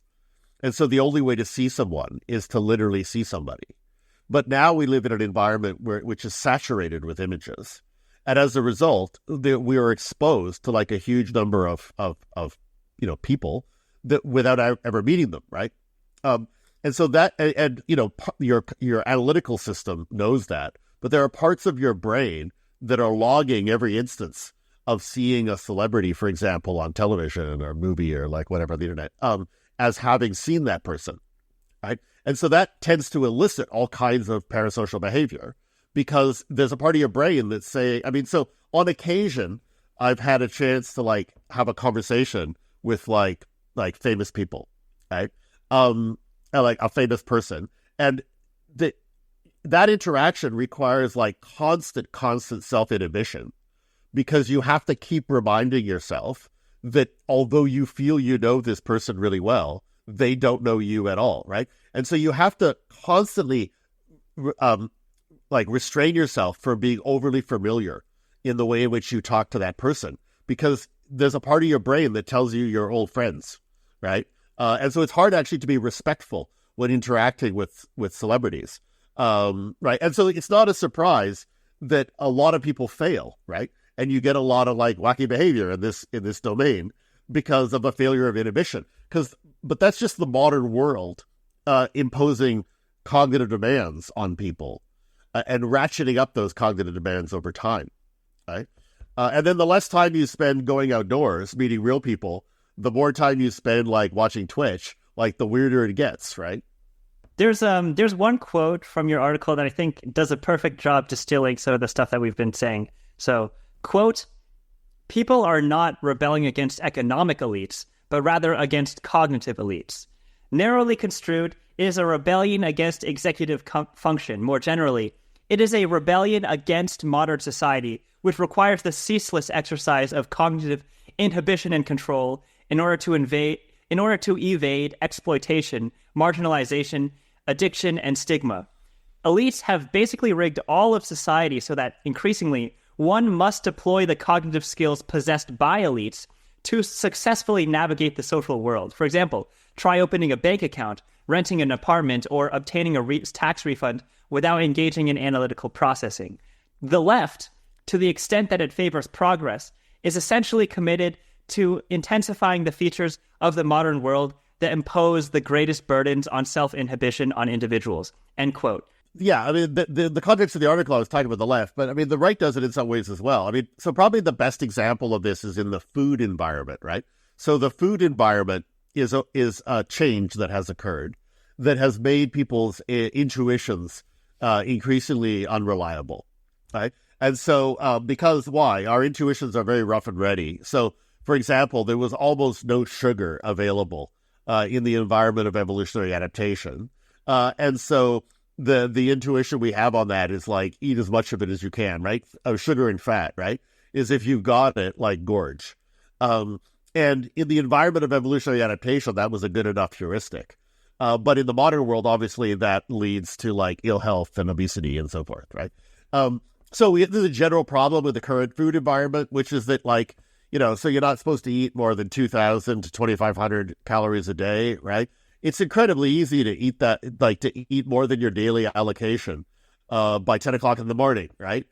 And so the only way to see someone is to literally see somebody. But now we live in an environment which is saturated with images. And as a result, we are exposed to like a huge number of people that without ever meeting them, right? And so that, your analytical system knows that. But there are parts of your brain that are logging every instance of seeing a celebrity, for example, on television or movie or like whatever on the internet, as having seen that person, right? And so that tends to elicit all kinds of parasocial behavior because there's a part of your brain that so on occasion, I've had a chance to like have a conversation with like famous people, right? And like a famous person. And that interaction requires like constant self-inhibition because you have to keep reminding yourself that although you feel you know this person really well, they don't know you at all, right? And so you have to constantly restrain yourself from being overly familiar in the way in which you talk to that person because there's a part of your brain that tells you you're old friends, right? And so it's hard actually to be respectful when interacting with celebrities. Right. And so it's not a surprise that a lot of people fail, right? And you get a lot of like wacky behavior in this domain because of a failure of inhibition. But that's just the modern world imposing cognitive demands on people and ratcheting up those cognitive demands over time, right? And then the less time you spend going outdoors, meeting real people, the more time you spend like watching Twitch, like the weirder it gets, right? There's one quote from your article that I think does a perfect job distilling some of the stuff that we've been saying. So, quote, "People are not rebelling against economic elites, but rather against cognitive elites. Narrowly construed, it is a rebellion against executive function. More generally, it is a rebellion against modern society, which requires the ceaseless exercise of cognitive inhibition and control in order to evade exploitation, marginalization, addiction, and stigma. Elites have basically rigged all of society so that, increasingly, one must deploy the cognitive skills possessed by elites to successfully navigate the social world. For example, try opening a bank account, renting an apartment, or obtaining a tax refund without engaging in analytical processing. The left, to the extent that it favors progress, is essentially committed to intensifying the features of the modern world that impose the greatest burdens on self-inhibition on individuals." End quote. Yeah, I mean, the context of the article, I was talking about the left, but I mean, the right does it in some ways as well. I mean, so probably the best example of this is in the food environment, right? So the food environment is a change that has occurred that has made people's intuitions increasingly unreliable, right? And so because why? Our intuitions are very rough and ready. So, for example, there was almost no sugar available in the environment of evolutionary adaptation. And so the intuition we have on that is like, eat as much of it as you can, right? Sugar and fat, right? Is if you've got it, like gorge. And in the environment of evolutionary adaptation, that was a good enough heuristic. But in the modern world, obviously, that leads to like ill health and obesity and so forth, right? So there's a general problem with the current food environment, which is that like, so you're not supposed to eat more than 2,000 to 2,500 calories a day, right? It's incredibly easy to eat that, like to eat more than your daily allocation by 10 o'clock in the morning, right?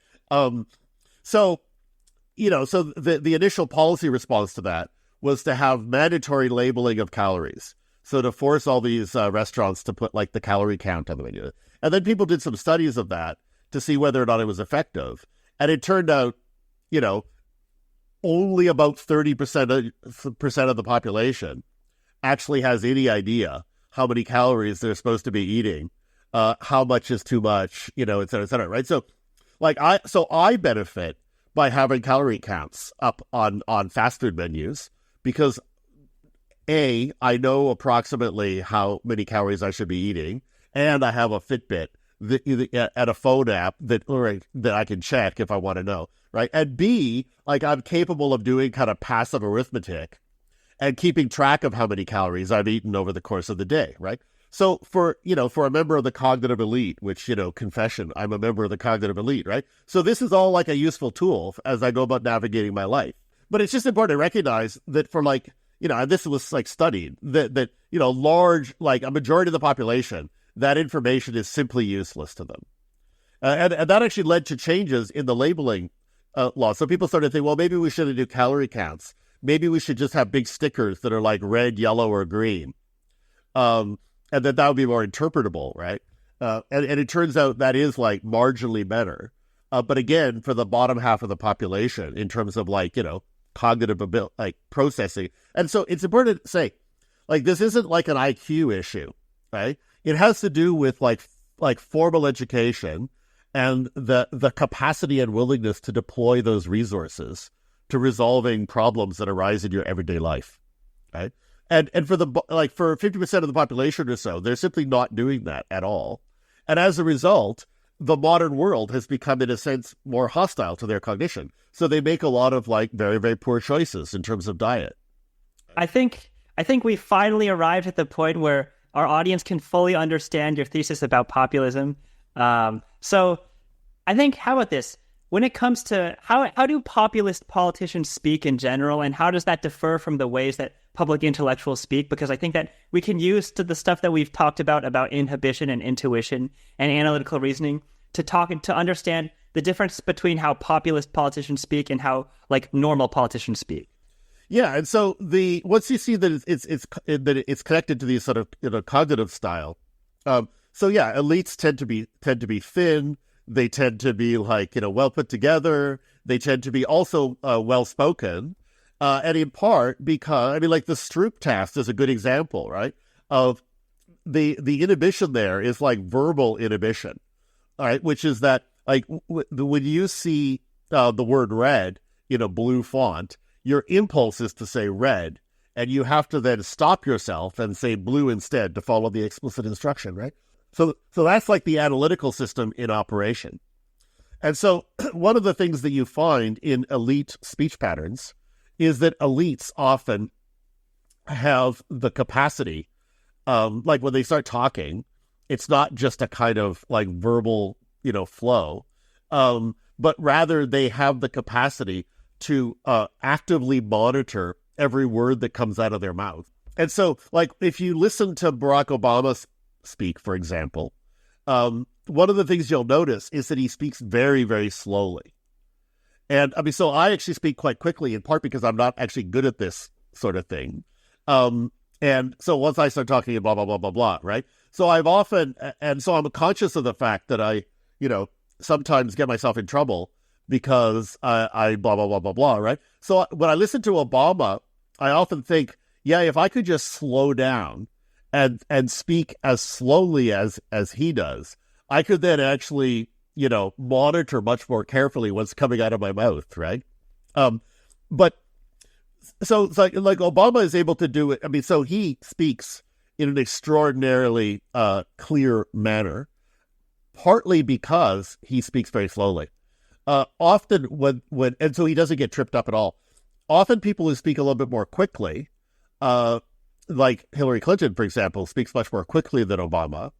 So the initial policy response to that was to have mandatory labeling of calories. So to force all these restaurants to put like the calorie count on the menu. And then people did some studies of that to see whether or not it was effective. And it turned out, only about 30% of the population actually has any idea how many calories they're supposed to be eating, how much is too much, et cetera, right? So I benefit by having calorie counts up on fast food menus because I know approximately how many calories I should be eating, and I have a Fitbit and a phone app that I can check if I want to know, right? And B, like I'm capable of doing kind of passive arithmetic and keeping track of how many calories I've eaten over the course of the day, right? So for a member of the cognitive elite, which, confession, I'm a member of the cognitive elite, right? So this is all like a useful tool as I go about navigating my life. But it's just important to recognize that for like, and this was like studied, that large, like a majority of the population, that information is simply useless to them. And that actually led to changes in the labeling law. So people started to think, well, maybe we shouldn't do calorie counts. Maybe we should just have big stickers that are like red, yellow, or green. And that would be more interpretable, right? And it turns out that is like marginally better. But again, for the bottom half of the population, in terms of like, cognitive ability, like processing. And so it's important to say, like, this isn't like an IQ issue, right? It has to do with like formal education and the capacity and willingness to deploy those resources to resolving problems that arise in your everyday life, right? And for for 50% of the population or so, they're simply not doing that at all. And as a result, the modern world has become, in a sense, more hostile to their cognition. So they make a lot of like very, very poor choices in terms of diet. I think we finally arrived at the point where our audience can fully understand your thesis about populism. So I think, how about this? When it comes to how do populist politicians speak in general, and how does that differ from the ways that public intellectuals speak? Because I think that we can use to the stuff that we've talked about inhibition and intuition and analytical reasoning to understand the difference between how populist politicians speak and how like normal politicians speak. Yeah, and so once you see that it's connected to these sort of cognitive style, so yeah, elites tend to be thin. They tend to be like well put together. They tend to be also well spoken, and in part because I mean like the Stroop test is a good example, right? Of the inhibition there is like verbal inhibition, all right, which is that like when you see the word red in a blue font, your impulse is to say red, and you have to then stop yourself and say blue instead to follow the explicit instruction, right? So that's like the analytical system in operation. And so one of the things that you find in elite speech patterns is that elites often have the capacity, like when they start talking, it's not just a kind of like verbal, flow, but rather they have the capacity to actively monitor every word that comes out of their mouth. And so, like, if you listen to Barack Obama speak, for example, one of the things you'll notice is that he speaks very, very slowly. And I mean, so I actually speak quite quickly, in part because I'm not actually good at this sort of thing. And so once I start talking blah, blah, blah, blah, blah, right? So I'm conscious of the fact that I, sometimes get myself in trouble because I blah, blah, blah, blah, blah, right? So when I listen to Obama, I often think, yeah, if I could just slow down and speak as slowly as he does, I could then actually, monitor much more carefully what's coming out of my mouth, right? But so it's like Obama is able to do it. I mean, so he speaks in an extraordinarily clear manner, partly because he speaks very slowly. Often and so he doesn't get tripped up at all. Often people who speak a little bit more quickly, like Hillary Clinton, for example, speaks much more quickly than Obama,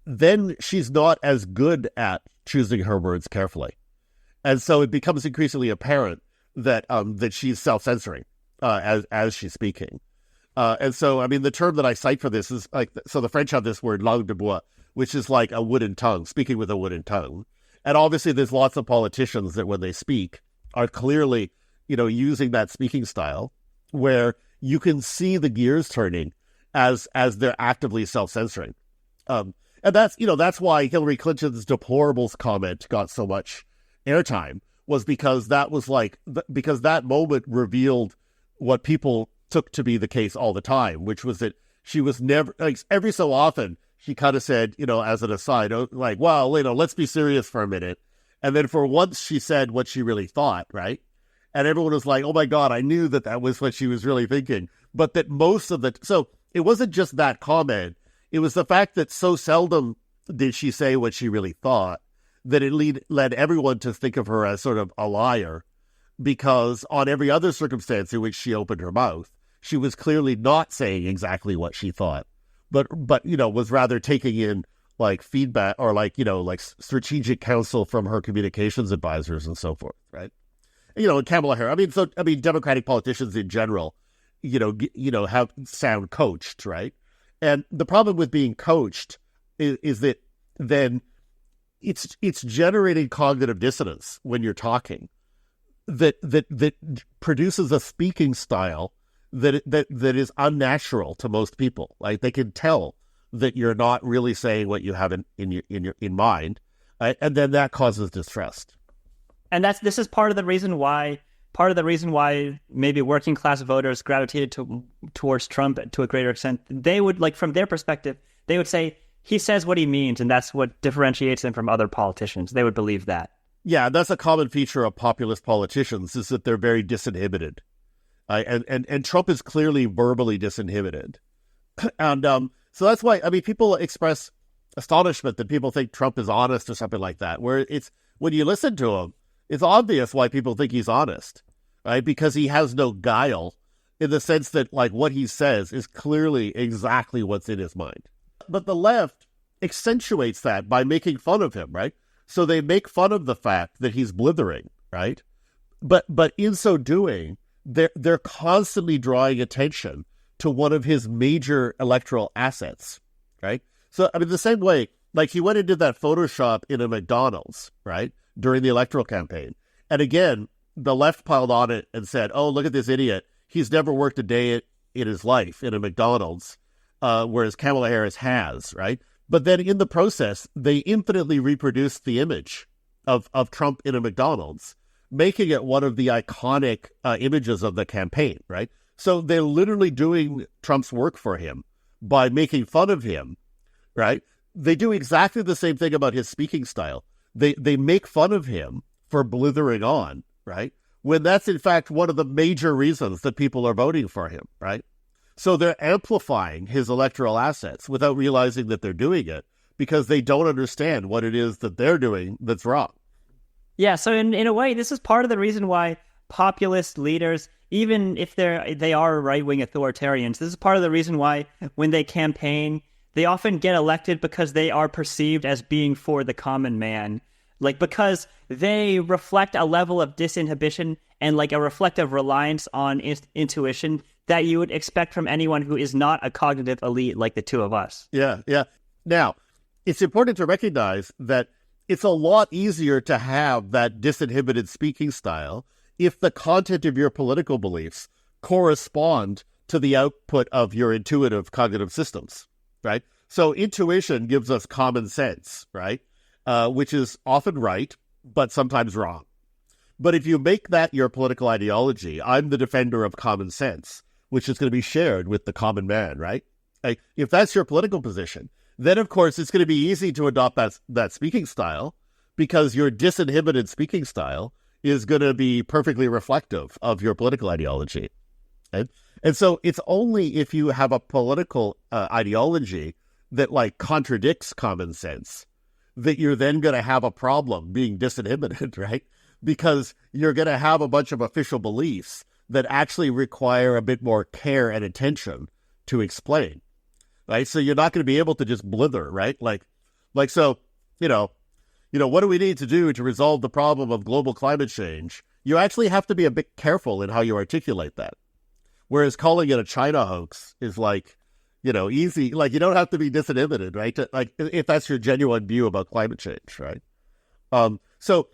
then she's not as good at choosing her words carefully. And so it becomes increasingly apparent that she's self-censoring as she's speaking. And so, I mean, the term that I cite for this is like, so the French have this word langue de bois, which is like a wooden tongue, speaking with a wooden tongue. And obviously there's lots of politicians that when they speak are clearly, using that speaking style where you can see the gears turning as they're actively self-censoring. And that's why Hillary Clinton's deplorables comment got so much airtime, was because because that moment revealed what people took to be the case all the time, which was that she was never, like, every so often she kind of said, as an aside, like, well, let's be serious for a minute. And then for once she said what she really thought, right? And everyone was like, oh my God, I knew that was what she was really thinking. But that so it wasn't just that comment. It was the fact that so seldom did she say what she really thought that it led everyone to think of her as sort of a liar, because on every other circumstance in which she opened her mouth, she was clearly not saying exactly what she thought, but was rather taking in like feedback or like strategic counsel from her communications advisors and so forth, right? And Kamala Harris. I mean, Democratic politicians in general, have sound coached, right? And the problem with being coached is that then it's generating cognitive dissonance when you're talking that produces a speaking style that is unnatural to most people. Like, they can tell that you're not really saying what you have in mind, right? And then that causes distrust. And this is part of the reason why maybe working class voters gravitated towards Trump to a greater extent. They would, like, from their perspective, they would say he says what he means, and that's what differentiates him from other politicians. They would believe that. Yeah, that's a common feature of populist politicians, is that they're very disinhibited. And Trump is clearly verbally disinhibited. And so that's why, I mean, people express astonishment that people think Trump is honest or something like that, where it's, when you listen to him, it's obvious why people think he's honest, right? Because he has no guile, in the sense that, like, what he says is clearly exactly what's in his mind. But the left accentuates that by making fun of him, right? So they make fun of the fact that he's blithering, right? But in so doing, they're constantly drawing attention to one of his major electoral assets, right? So, I mean, the same way, like, he went and did that Photoshop in a McDonald's, right, during the electoral campaign. And again, the left piled on it and said, oh, look at this idiot. he's never worked a day in his life in a McDonald's, whereas Kamala Harris has, right? But then in the process, they infinitely reproduced the image of Trump in a McDonald's, making it one of the iconic images of the campaign, right? So they're literally doing Trump's work for him by making fun of him, right? They do exactly the same thing about his speaking style. They make fun of him for blithering on, right? When that's in fact one of the major reasons that people are voting for him, right? So they're amplifying his electoral assets without realizing that they're doing it because they don't understand what it is that they're doing that's wrong. Yeah, so in a way, this is part of the reason why populist leaders, even if they are right-wing authoritarians, this is part of the reason why when they campaign, they often get elected because they are perceived as being for the common man. Like, because they reflect a level of disinhibition and like a reflective reliance on intuition that you would expect from anyone who is not a cognitive elite like the two of us. Yeah. Now, it's important to recognize that it's a lot easier to have that disinhibited speaking style if the content of your political beliefs correspond to the output of your intuitive cognitive systems, right? So intuition gives us common sense, right? Which is often right, but sometimes wrong. But if you make that your political ideology, I'm the defender of common sense, which is going to be shared with the common man, right? Like, if that's your political position, then of course it's going to be easy to adopt that speaking style because your disinhibited speaking style is going to be perfectly reflective of your political ideology. Right? And so it's only if you have a political ideology that like contradicts common sense that you're then going to have a problem being disinhibited, right? Because you're going to have a bunch of official beliefs that actually require a bit more care and attention to explain, right? So you're not going to be able to just blither, right? Like so, what do we need to do to resolve the problem of global climate change? You actually have to be a bit careful in how you articulate that. Whereas calling it a China hoax is like, easy. Like, you don't have to be disinhibited, right? Like, if that's your genuine view about climate change, right? So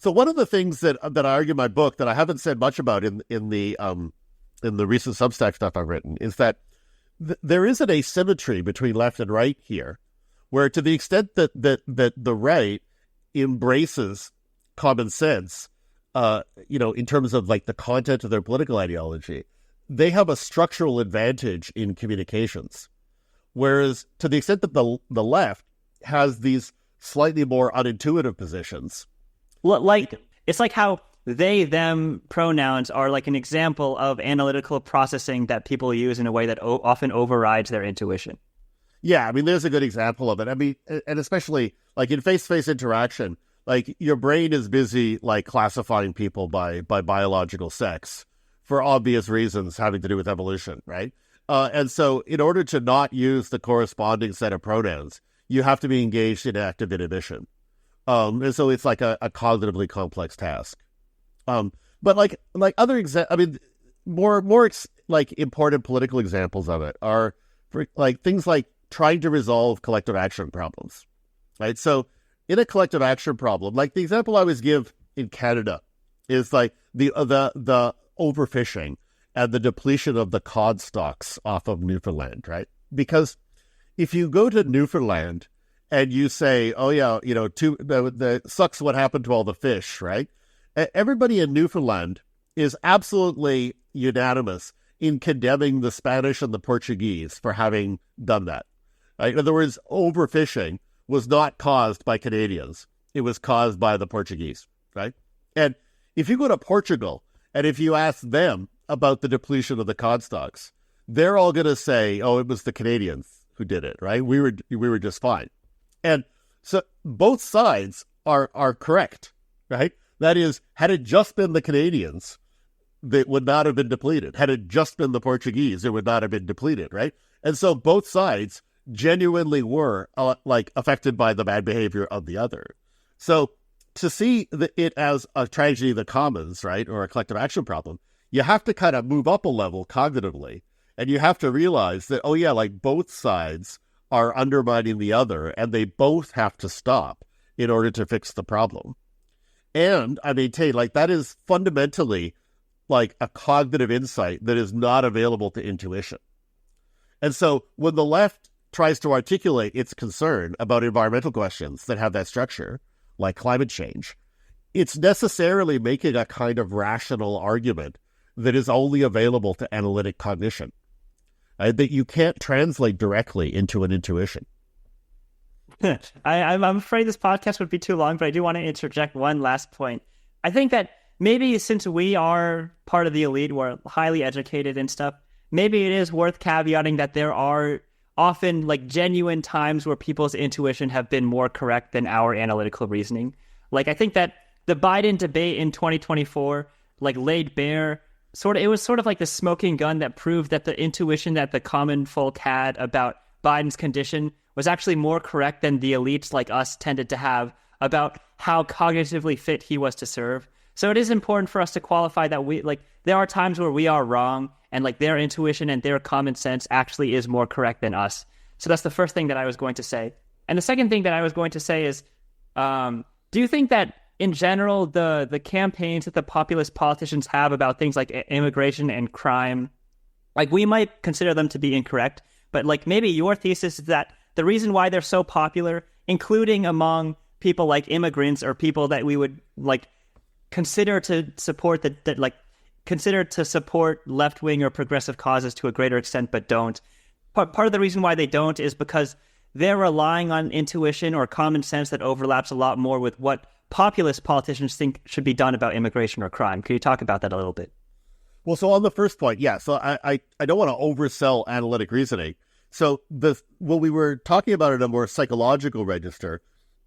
one of the things that I argue in my book that I haven't said much about in the recent Substack stuff I've written is that there is an asymmetry between left and right here, where to the extent that the right embraces common sense, in terms of like the content of their political ideology, they have a structural advantage in communications. Whereas to the extent that the left has these slightly more unintuitive positions. Like, it's like how they, them pronouns are like an example of analytical processing that people use in a way that often overrides their intuition. Yeah, I mean, there's a good example of it. I mean, and especially like in face-to-face interaction, like your brain is busy like classifying people by biological sex for obvious reasons having to do with evolution, right? And so in order to not use the corresponding set of pronouns, you have to be engaged in active inhibition. And so it's like a cognitively complex task. But like other more like important political examples of it are like things like trying to resolve collective action problems, right? So in a collective action problem, like the example I always give in Canada is like the overfishing and the depletion of the cod stocks off of Newfoundland, right? Because if you go to Newfoundland and you say, oh yeah, the sucks what happened to all the fish, right? Everybody in Newfoundland is absolutely unanimous in condemning the Spanish and the Portuguese for having done that. Right? In other words, overfishing was not caused by Canadians. It was caused by the Portuguese, right? And if you go to Portugal and if you ask them about the depletion of the cod stocks, they're all going to say, oh, it was the Canadians who did it, right? We were just fine. And so both sides are correct, right? That is, had it just been the Canadians, they would not have been depleted. Had it just been the Portuguese, it would not have been depleted, right? And so both sides genuinely were affected by the bad behavior of the other. So to see it as a tragedy of the commons, right, or a collective action problem, you have to kind of move up a level cognitively, and you have to realize that, oh yeah, like both sides are undermining the other, and they both have to stop in order to fix the problem. And I maintain, like, that is fundamentally like a cognitive insight that is not available to intuition. And so when the left tries to articulate its concern about environmental questions that have that structure, like climate change, it's necessarily making a kind of rational argument that is only available to analytic cognition, that you can't translate directly into an intuition. I'm afraid this podcast would be too long, but I do want to interject one last point. I think that maybe since we are part of the elite, we're highly educated and stuff, maybe it is worth caveating that there are often like genuine times where people's intuition have been more correct than our analytical reasoning. Like I think that the Biden debate in 2024 like laid bare it was sort of like the smoking gun that proved that the intuition that the common folk had about Biden's condition was actually more correct than the elites like us tended to have about how cognitively fit he was to serve. So it is important for us to qualify that there are times where we are wrong and like their intuition and their common sense actually is more correct than us. So that's the first thing that I was going to say. And the second thing that I was going to say is, do you think that in general, the campaigns that the populist politicians have about things like immigration and crime, like we might consider them to be incorrect, but like maybe your thesis is that the reason why they're so popular, including among people like immigrants or people that we would like consider to support consider to support left-wing or progressive causes to a greater extent, but don't. Part of the reason why they don't is because they're relying on intuition or common sense that overlaps a lot more with what populist politicians think should be done about immigration or crime. Can you talk about that a little bit? Well, so on the first point, yeah. So I don't want to oversell analytic reasoning. So when we were talking about it in a more psychological register,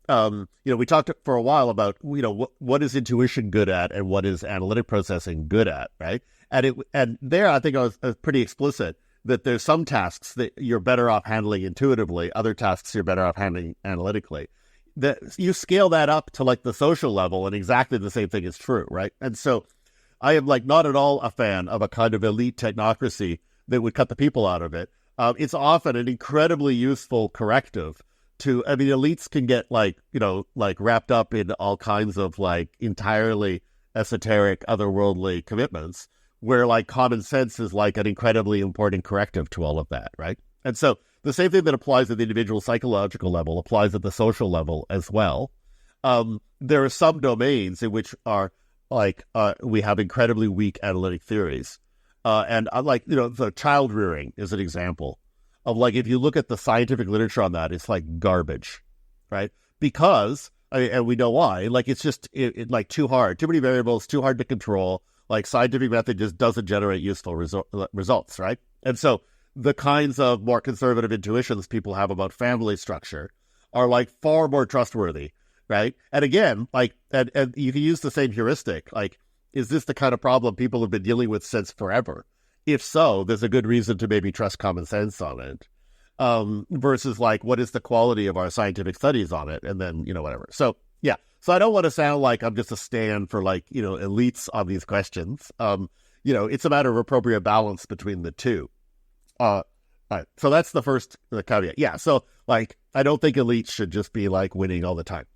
we talked for a while about what is intuition good at and what is analytic processing good at, right? And there I think I was pretty explicit that there's some tasks that you're better off handling intuitively, other tasks you're better off handling analytically. That you scale that up to like the social level, and exactly the same thing is true, right? And so I am like not at all a fan of a kind of elite technocracy that would cut the people out of it. It's often an incredibly useful corrective to, elites can get like wrapped up in all kinds of like entirely esoteric, otherworldly commitments where like common sense is like an incredibly important corrective to all of that, right? And so the same thing that applies at the individual psychological level applies at the social level as well. There are some domains in which are like we have incredibly weak analytic theories. And the child rearing is an example of like, if you look at the scientific literature on that, it's like garbage, right? Because, and we know why, like it's just like too hard, too many variables, too hard to control. Like scientific method just doesn't generate useful results, right? And so the kinds of more conservative intuitions people have about family structure are like far more trustworthy, right? And again, like, and you can use the same heuristic, like, is this the kind of problem people have been dealing with since forever? If so, there's a good reason to maybe trust common sense on it, versus like, what is the quality of our scientific studies on it? And then, whatever. So, yeah. So I don't want to sound like I'm just a stand for like, elites on these questions. It's a matter of appropriate balance between the two. All right. So that's the first caveat. Yeah. So like, I don't think elites should just be like winning all the time.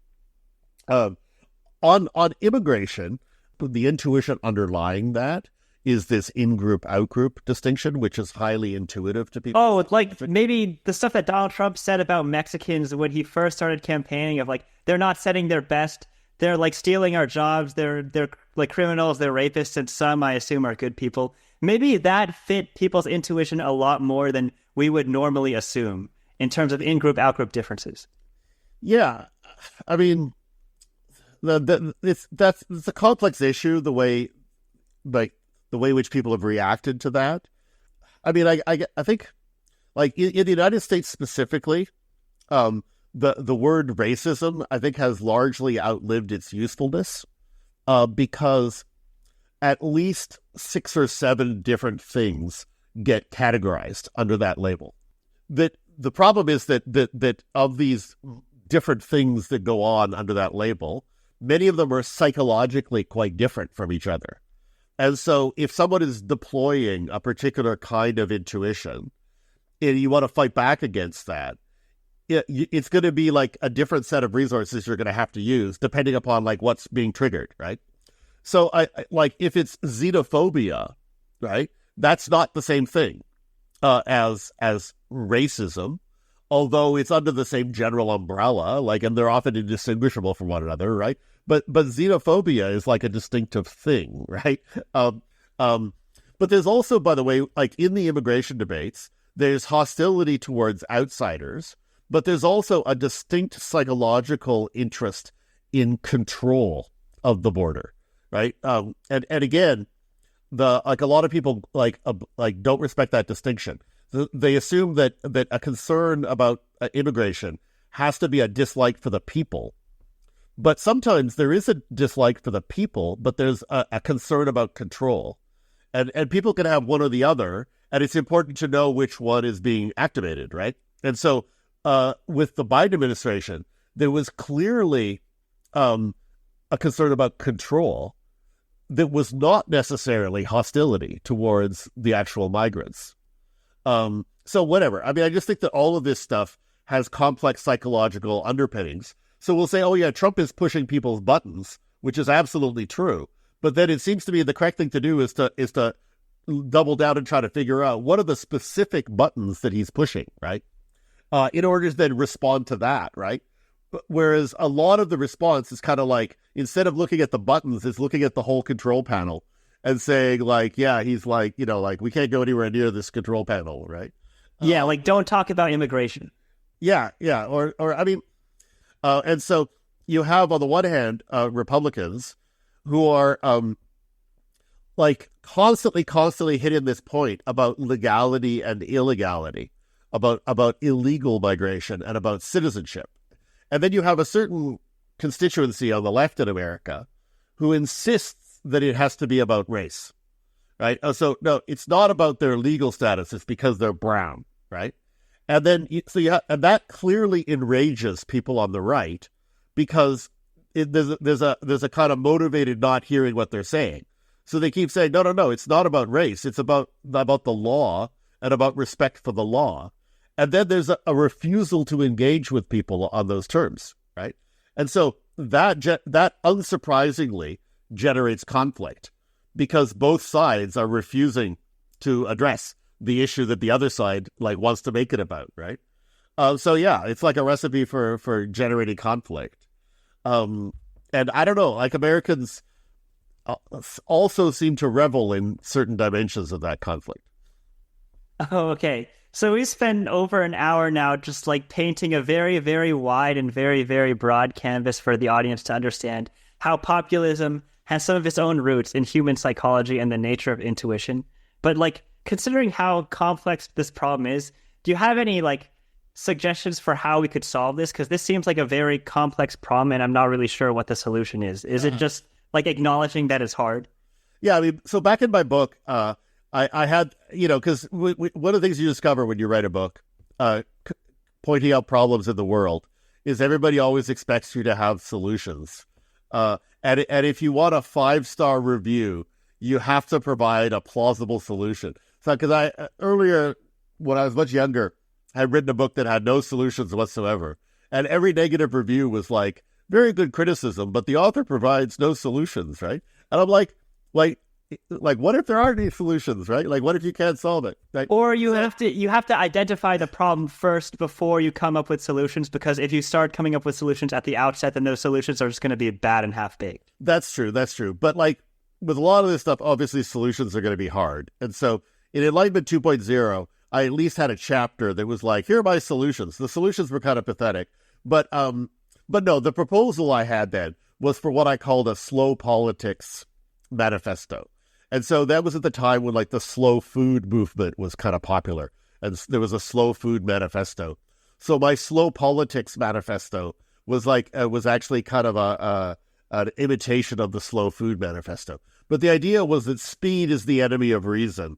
On immigration, the intuition underlying that is this in-group, out-group distinction, which is highly intuitive to people. Oh, like maybe the stuff that Donald Trump said about Mexicans when he first started campaigning of like, they're not setting their best. They're like stealing our jobs. They're like criminals. They're rapists. And some, I assume, are good people. Maybe that fit people's intuition a lot more than we would normally assume in terms of in-group, out-group differences. Yeah. I mean, it's a complex issue, the way which people have reacted to that. I mean, I think, like in the United States specifically, the word racism, I think, has largely outlived its usefulness, because at least 6 or 7 different things get categorized under that label. That the problem is that of these different things that go on under that label, many of them are psychologically quite different from each other. And so if someone is deploying a particular kind of intuition and you want to fight back against that, it's going to be like a different set of resources you're going to have to use depending upon like what's being triggered, right? So like if it's xenophobia, right? That's not the same thing as racism, although it's under the same general umbrella, like, and they're often indistinguishable from one another, right? But xenophobia is like a distinctive thing, right? But there's also, by the way, like in the immigration debates, there's hostility towards outsiders, but there's also a distinct psychological interest in control of the border, right? And again, a lot of people like don't respect that distinction. They assume that a concern about immigration has to be a dislike for the people, but sometimes there is a dislike for the people, but there's a concern about control, and people can have one or the other, and it's important to know which one is being activated, right? And so with the Biden administration, there was clearly a concern about control that was not necessarily hostility towards the actual migrants. So whatever. I mean, I just think that all of this stuff has complex psychological underpinnings. So we'll say, oh yeah, Trump is pushing people's buttons, which is absolutely true. But then it seems to me the correct thing to do is to double down and try to figure out what are the specific buttons that he's pushing, right? In order to then respond to that, right? Whereas a lot of the response is kind of like, instead of looking at the buttons, it's looking at the whole control panel and saying like, yeah, he's like, like we can't go anywhere near this control panel, right? Yeah, like don't talk about immigration. Yeah. Or I mean, and so you have on the one hand, Republicans who are like constantly hitting this point about legality and illegality, about illegal migration and about citizenship. And then you have a certain constituency on the left in America who insists that it has to be about race, right? So no, it's not about their legal status. It's because they're brown, right? And then and that clearly enrages people on the right because there's a kind of motivated not hearing what they're saying. So they keep saying, no, it's not about race. It's about the law and about respect for the law. And then there's a refusal to engage with people on those terms, right? And so that unsurprisingly generates conflict because both sides are refusing to address the issue that the other side like wants to make it about, right? So yeah, it's like a recipe for generating conflict. And I don't know, like Americans also seem to revel in certain dimensions of that conflict. Oh, okay. So we spent over an hour now just like painting a very, very wide and very, very broad canvas for the audience to understand how populism has some of its own roots in human psychology and the nature of intuition. But like considering how complex this problem is, do you have any like suggestions for how we could solve this? Because this seems like a very complex problem and I'm not really sure what the solution is. Is it just like acknowledging that it's hard? Yeah, I mean, so back in my book, I had, because one of the things you discover when you write a book, pointing out problems in the world, is everybody always expects you to have solutions. And if you want a 5-star review, you have to provide a plausible solution. So, because earlier, when I was much younger, I had written a book that had no solutions whatsoever. And every negative review was like, very good criticism, but the author provides no solutions, right? And I'm like, what if there aren't any solutions, right? Like, what if you can't solve it? Right? Or you have to identify the problem first before you come up with solutions, because if you start coming up with solutions at the outset, then those solutions are just going to be bad and half-baked. That's true. But like with a lot of this stuff, obviously solutions are going to be hard. And so in Enlightenment 2.0, I at least had a chapter that was like, here are my solutions. The solutions were kind of pathetic. But no, the proposal I had then was for what I called a slow politics manifesto. And so that was at the time when like the slow food movement was kind of popular. And there was a slow food manifesto. So my slow politics manifesto was actually kind of an imitation of the slow food manifesto. But the idea was that speed is the enemy of reason.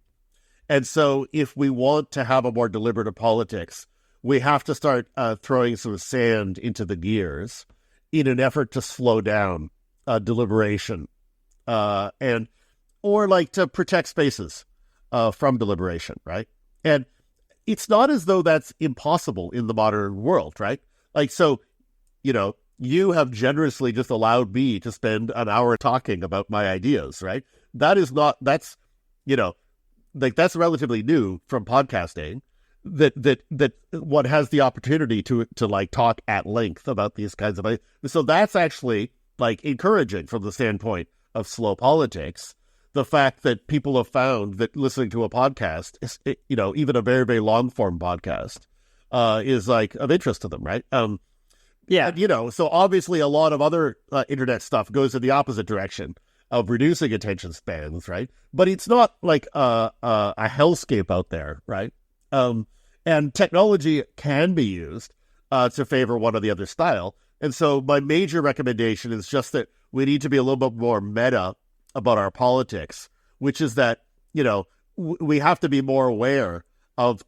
And so if we want to have a more deliberative politics, we have to start throwing some sand into the gears in an effort to slow down deliberation or like to protect spaces from deliberation, right? And it's not as though that's impossible in the modern world, right? Like, so, you have generously just allowed me to spend an hour talking about my ideas, right? That's that's relatively new from podcasting, that one has the opportunity to like talk at length about these kinds of ideas. So that's actually like encouraging from the standpoint of slow politics. The fact that people have found that listening to a podcast, even a very, very long form podcast, is like of interest to them, right? Yeah. And, so obviously a lot of other internet stuff goes in the opposite direction of reducing attention spans, right? But it's not like a hellscape out there, right? And technology can be used to favor one or the other style. And so my major recommendation is just that we need to be a little bit more meta about our politics, which is that, we have to be more aware of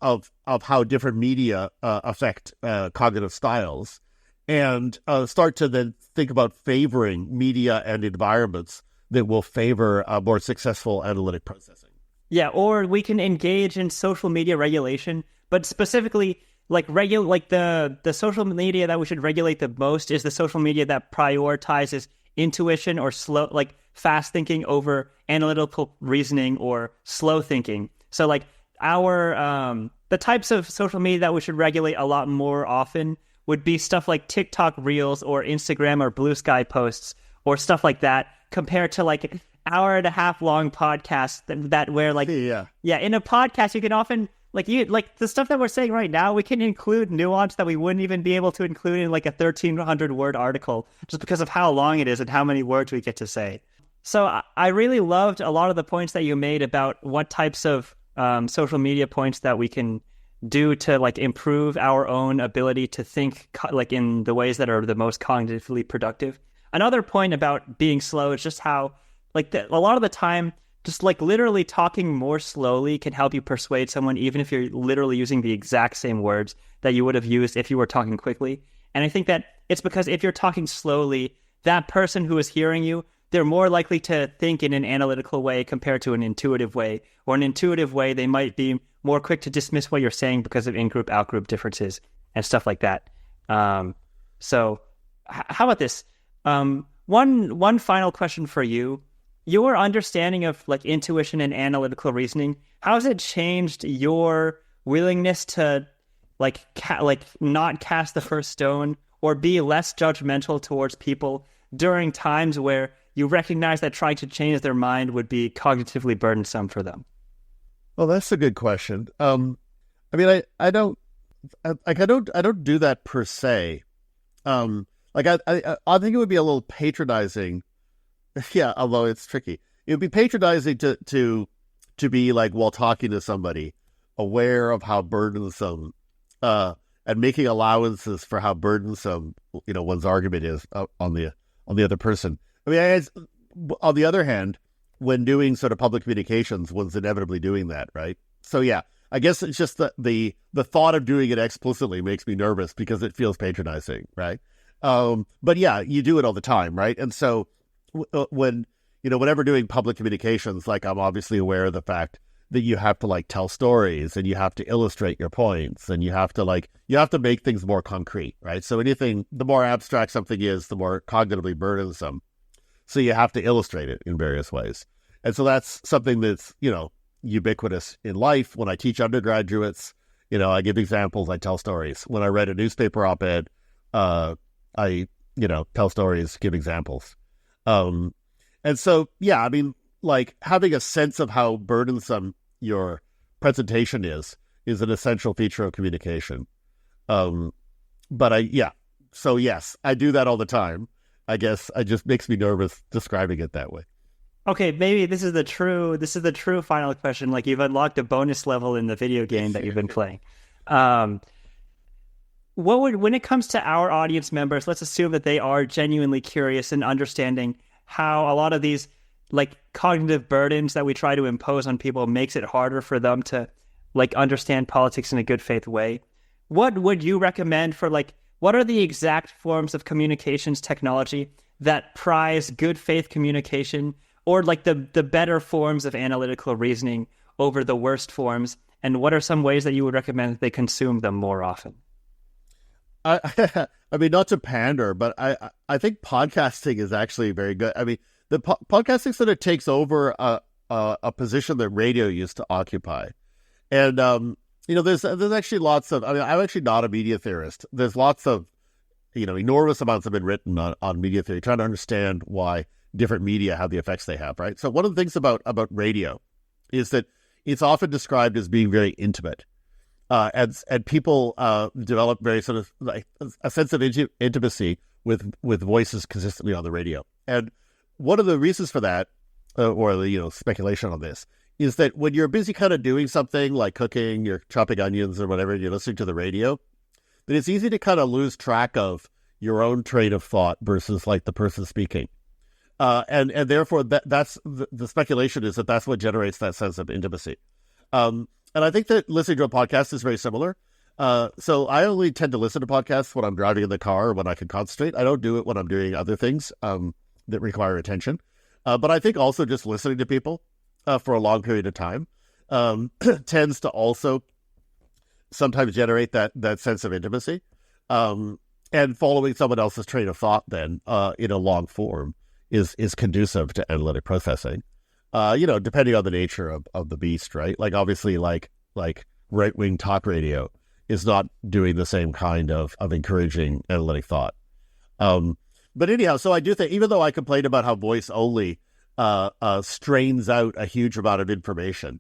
how different media affect cognitive styles, and start to then think about favoring media and environments that will favor more successful analytic processing. Yeah, or we can engage in social media regulation, but specifically the social media that we should regulate the most is the social media that prioritizes intuition or slow, like fast thinking over analytical reasoning or slow thinking. So like the types of social media that we should regulate a lot more often would be stuff like TikTok Reels or Instagram or Blue Sky posts or stuff like that, compared to like an hour and a half long podcast that where like in a podcast you can often like the stuff that we're saying right now, we can include nuance that we wouldn't even be able to include in like a 1,300 word article just because of how long it is and how many words we get to say. So I really loved a lot of the points that you made about what types of social media points that we can do to like improve our own ability to think like in the ways that are the most cognitively productive. Another point about being slow is just how like a lot of the time, just like literally talking more slowly can help you persuade someone, even if you're literally using the exact same words that you would have used if you were talking quickly. And I think that it's because if you're talking slowly, that person who is hearing you, they're more likely to think in an analytical way compared to an intuitive way. Or an intuitive way, they might be more quick to dismiss what you're saying because of in-group, out-group differences and stuff like that. So how about this? One final question for you. Your understanding of like intuition and analytical reasoning, how has it changed your willingness to like not cast the first stone or be less judgmental towards people during times where you recognize that trying to change their mind would be cognitively burdensome for them? Well, that's a good question. I mean, I don't do that per se. I think it would be a little patronizing. Yeah, although it's tricky. It would be patronizing to be like, while talking to somebody, aware of how burdensome, and making allowances for how burdensome, one's argument is on the other person. I mean, on the other hand, when doing sort of public communications, one's inevitably doing that, right? So yeah, I guess it's just the thought of doing it explicitly makes me nervous because it feels patronizing, right? But yeah, you do it all the time, right? And so whenever doing public communications, like I'm obviously aware of the fact that you have to like tell stories and you have to illustrate your points and you have to make things more concrete, right? So the more abstract something is, the more cognitively burdensome. So you have to illustrate it in various ways. And so that's something that's, ubiquitous in life. When I teach undergraduates, I give examples, I tell stories. When I read a newspaper op-ed, I tell stories, give examples. And so, yeah, I mean, like having a sense of how burdensome your presentation is an essential feature of communication. So yes, I do that all the time. I guess it just makes me nervous describing it that way. Okay, maybe this is the true final question. Like you've unlocked a bonus level in the video game that you've been playing. When it comes to our audience members, let's assume that they are genuinely curious and understanding how a lot of these like cognitive burdens that we try to impose on people makes it harder for them to like understand politics in a good faith way. What would you recommend for like, what are the exact forms of communications technology that prize good faith communication or like the better forms of analytical reasoning over the worst forms? And what are some ways that you would recommend that they consume them more often? I mean, not to pander, but I think podcasting is actually very good. I mean, the podcasting sort of takes over a position that radio used to occupy. And, there's actually lots of, I mean, I'm actually not a media theorist. There's lots of, enormous amounts have been written on media theory, trying to understand why different media have the effects they have, right? So one of the things about radio is that it's often described as being very intimate. And people develop very sort of like a sense of intimacy with voices consistently on the radio. And one of the reasons for that, or the speculation on this, is that when you're busy kind of doing something like cooking, you're chopping onions or whatever, you're listening to the radio, then it's easy to kind of lose track of your own train of thought versus like the person speaking. And therefore, that's the speculation is that that's what generates that sense of intimacy. And I think that listening to a podcast is very similar. So I only tend to listen to podcasts when I'm driving in the car or when I can concentrate. I don't do it when I'm doing other things that require attention. But I think also just listening to people for a long period of time tends to also sometimes generate that sense of intimacy. And following someone else's train of thought then in a long form is conducive to analytic processing. Depending on the nature of the beast, right? Like obviously like right-wing talk radio is not doing the same kind of encouraging analytic thought. But anyhow, so I do think, even though I complain about how voice only strains out a huge amount of information,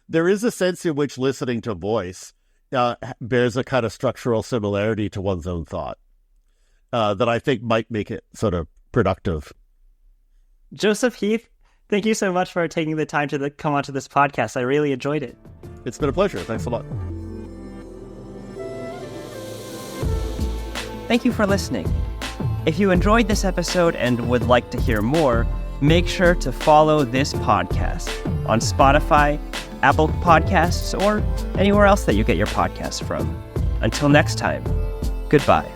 there is a sense in which listening to voice bears a kind of structural similarity to one's own thought that I think might make it sort of productive. Joseph, Heath, thank you so much for taking the time to come onto this podcast. I really enjoyed it. It's been a pleasure. Thanks a lot. Thank you for listening. If you enjoyed this episode and would like to hear more, make sure to follow this podcast on Spotify, Apple Podcasts, or anywhere else that you get your podcasts from. Until next time, goodbye.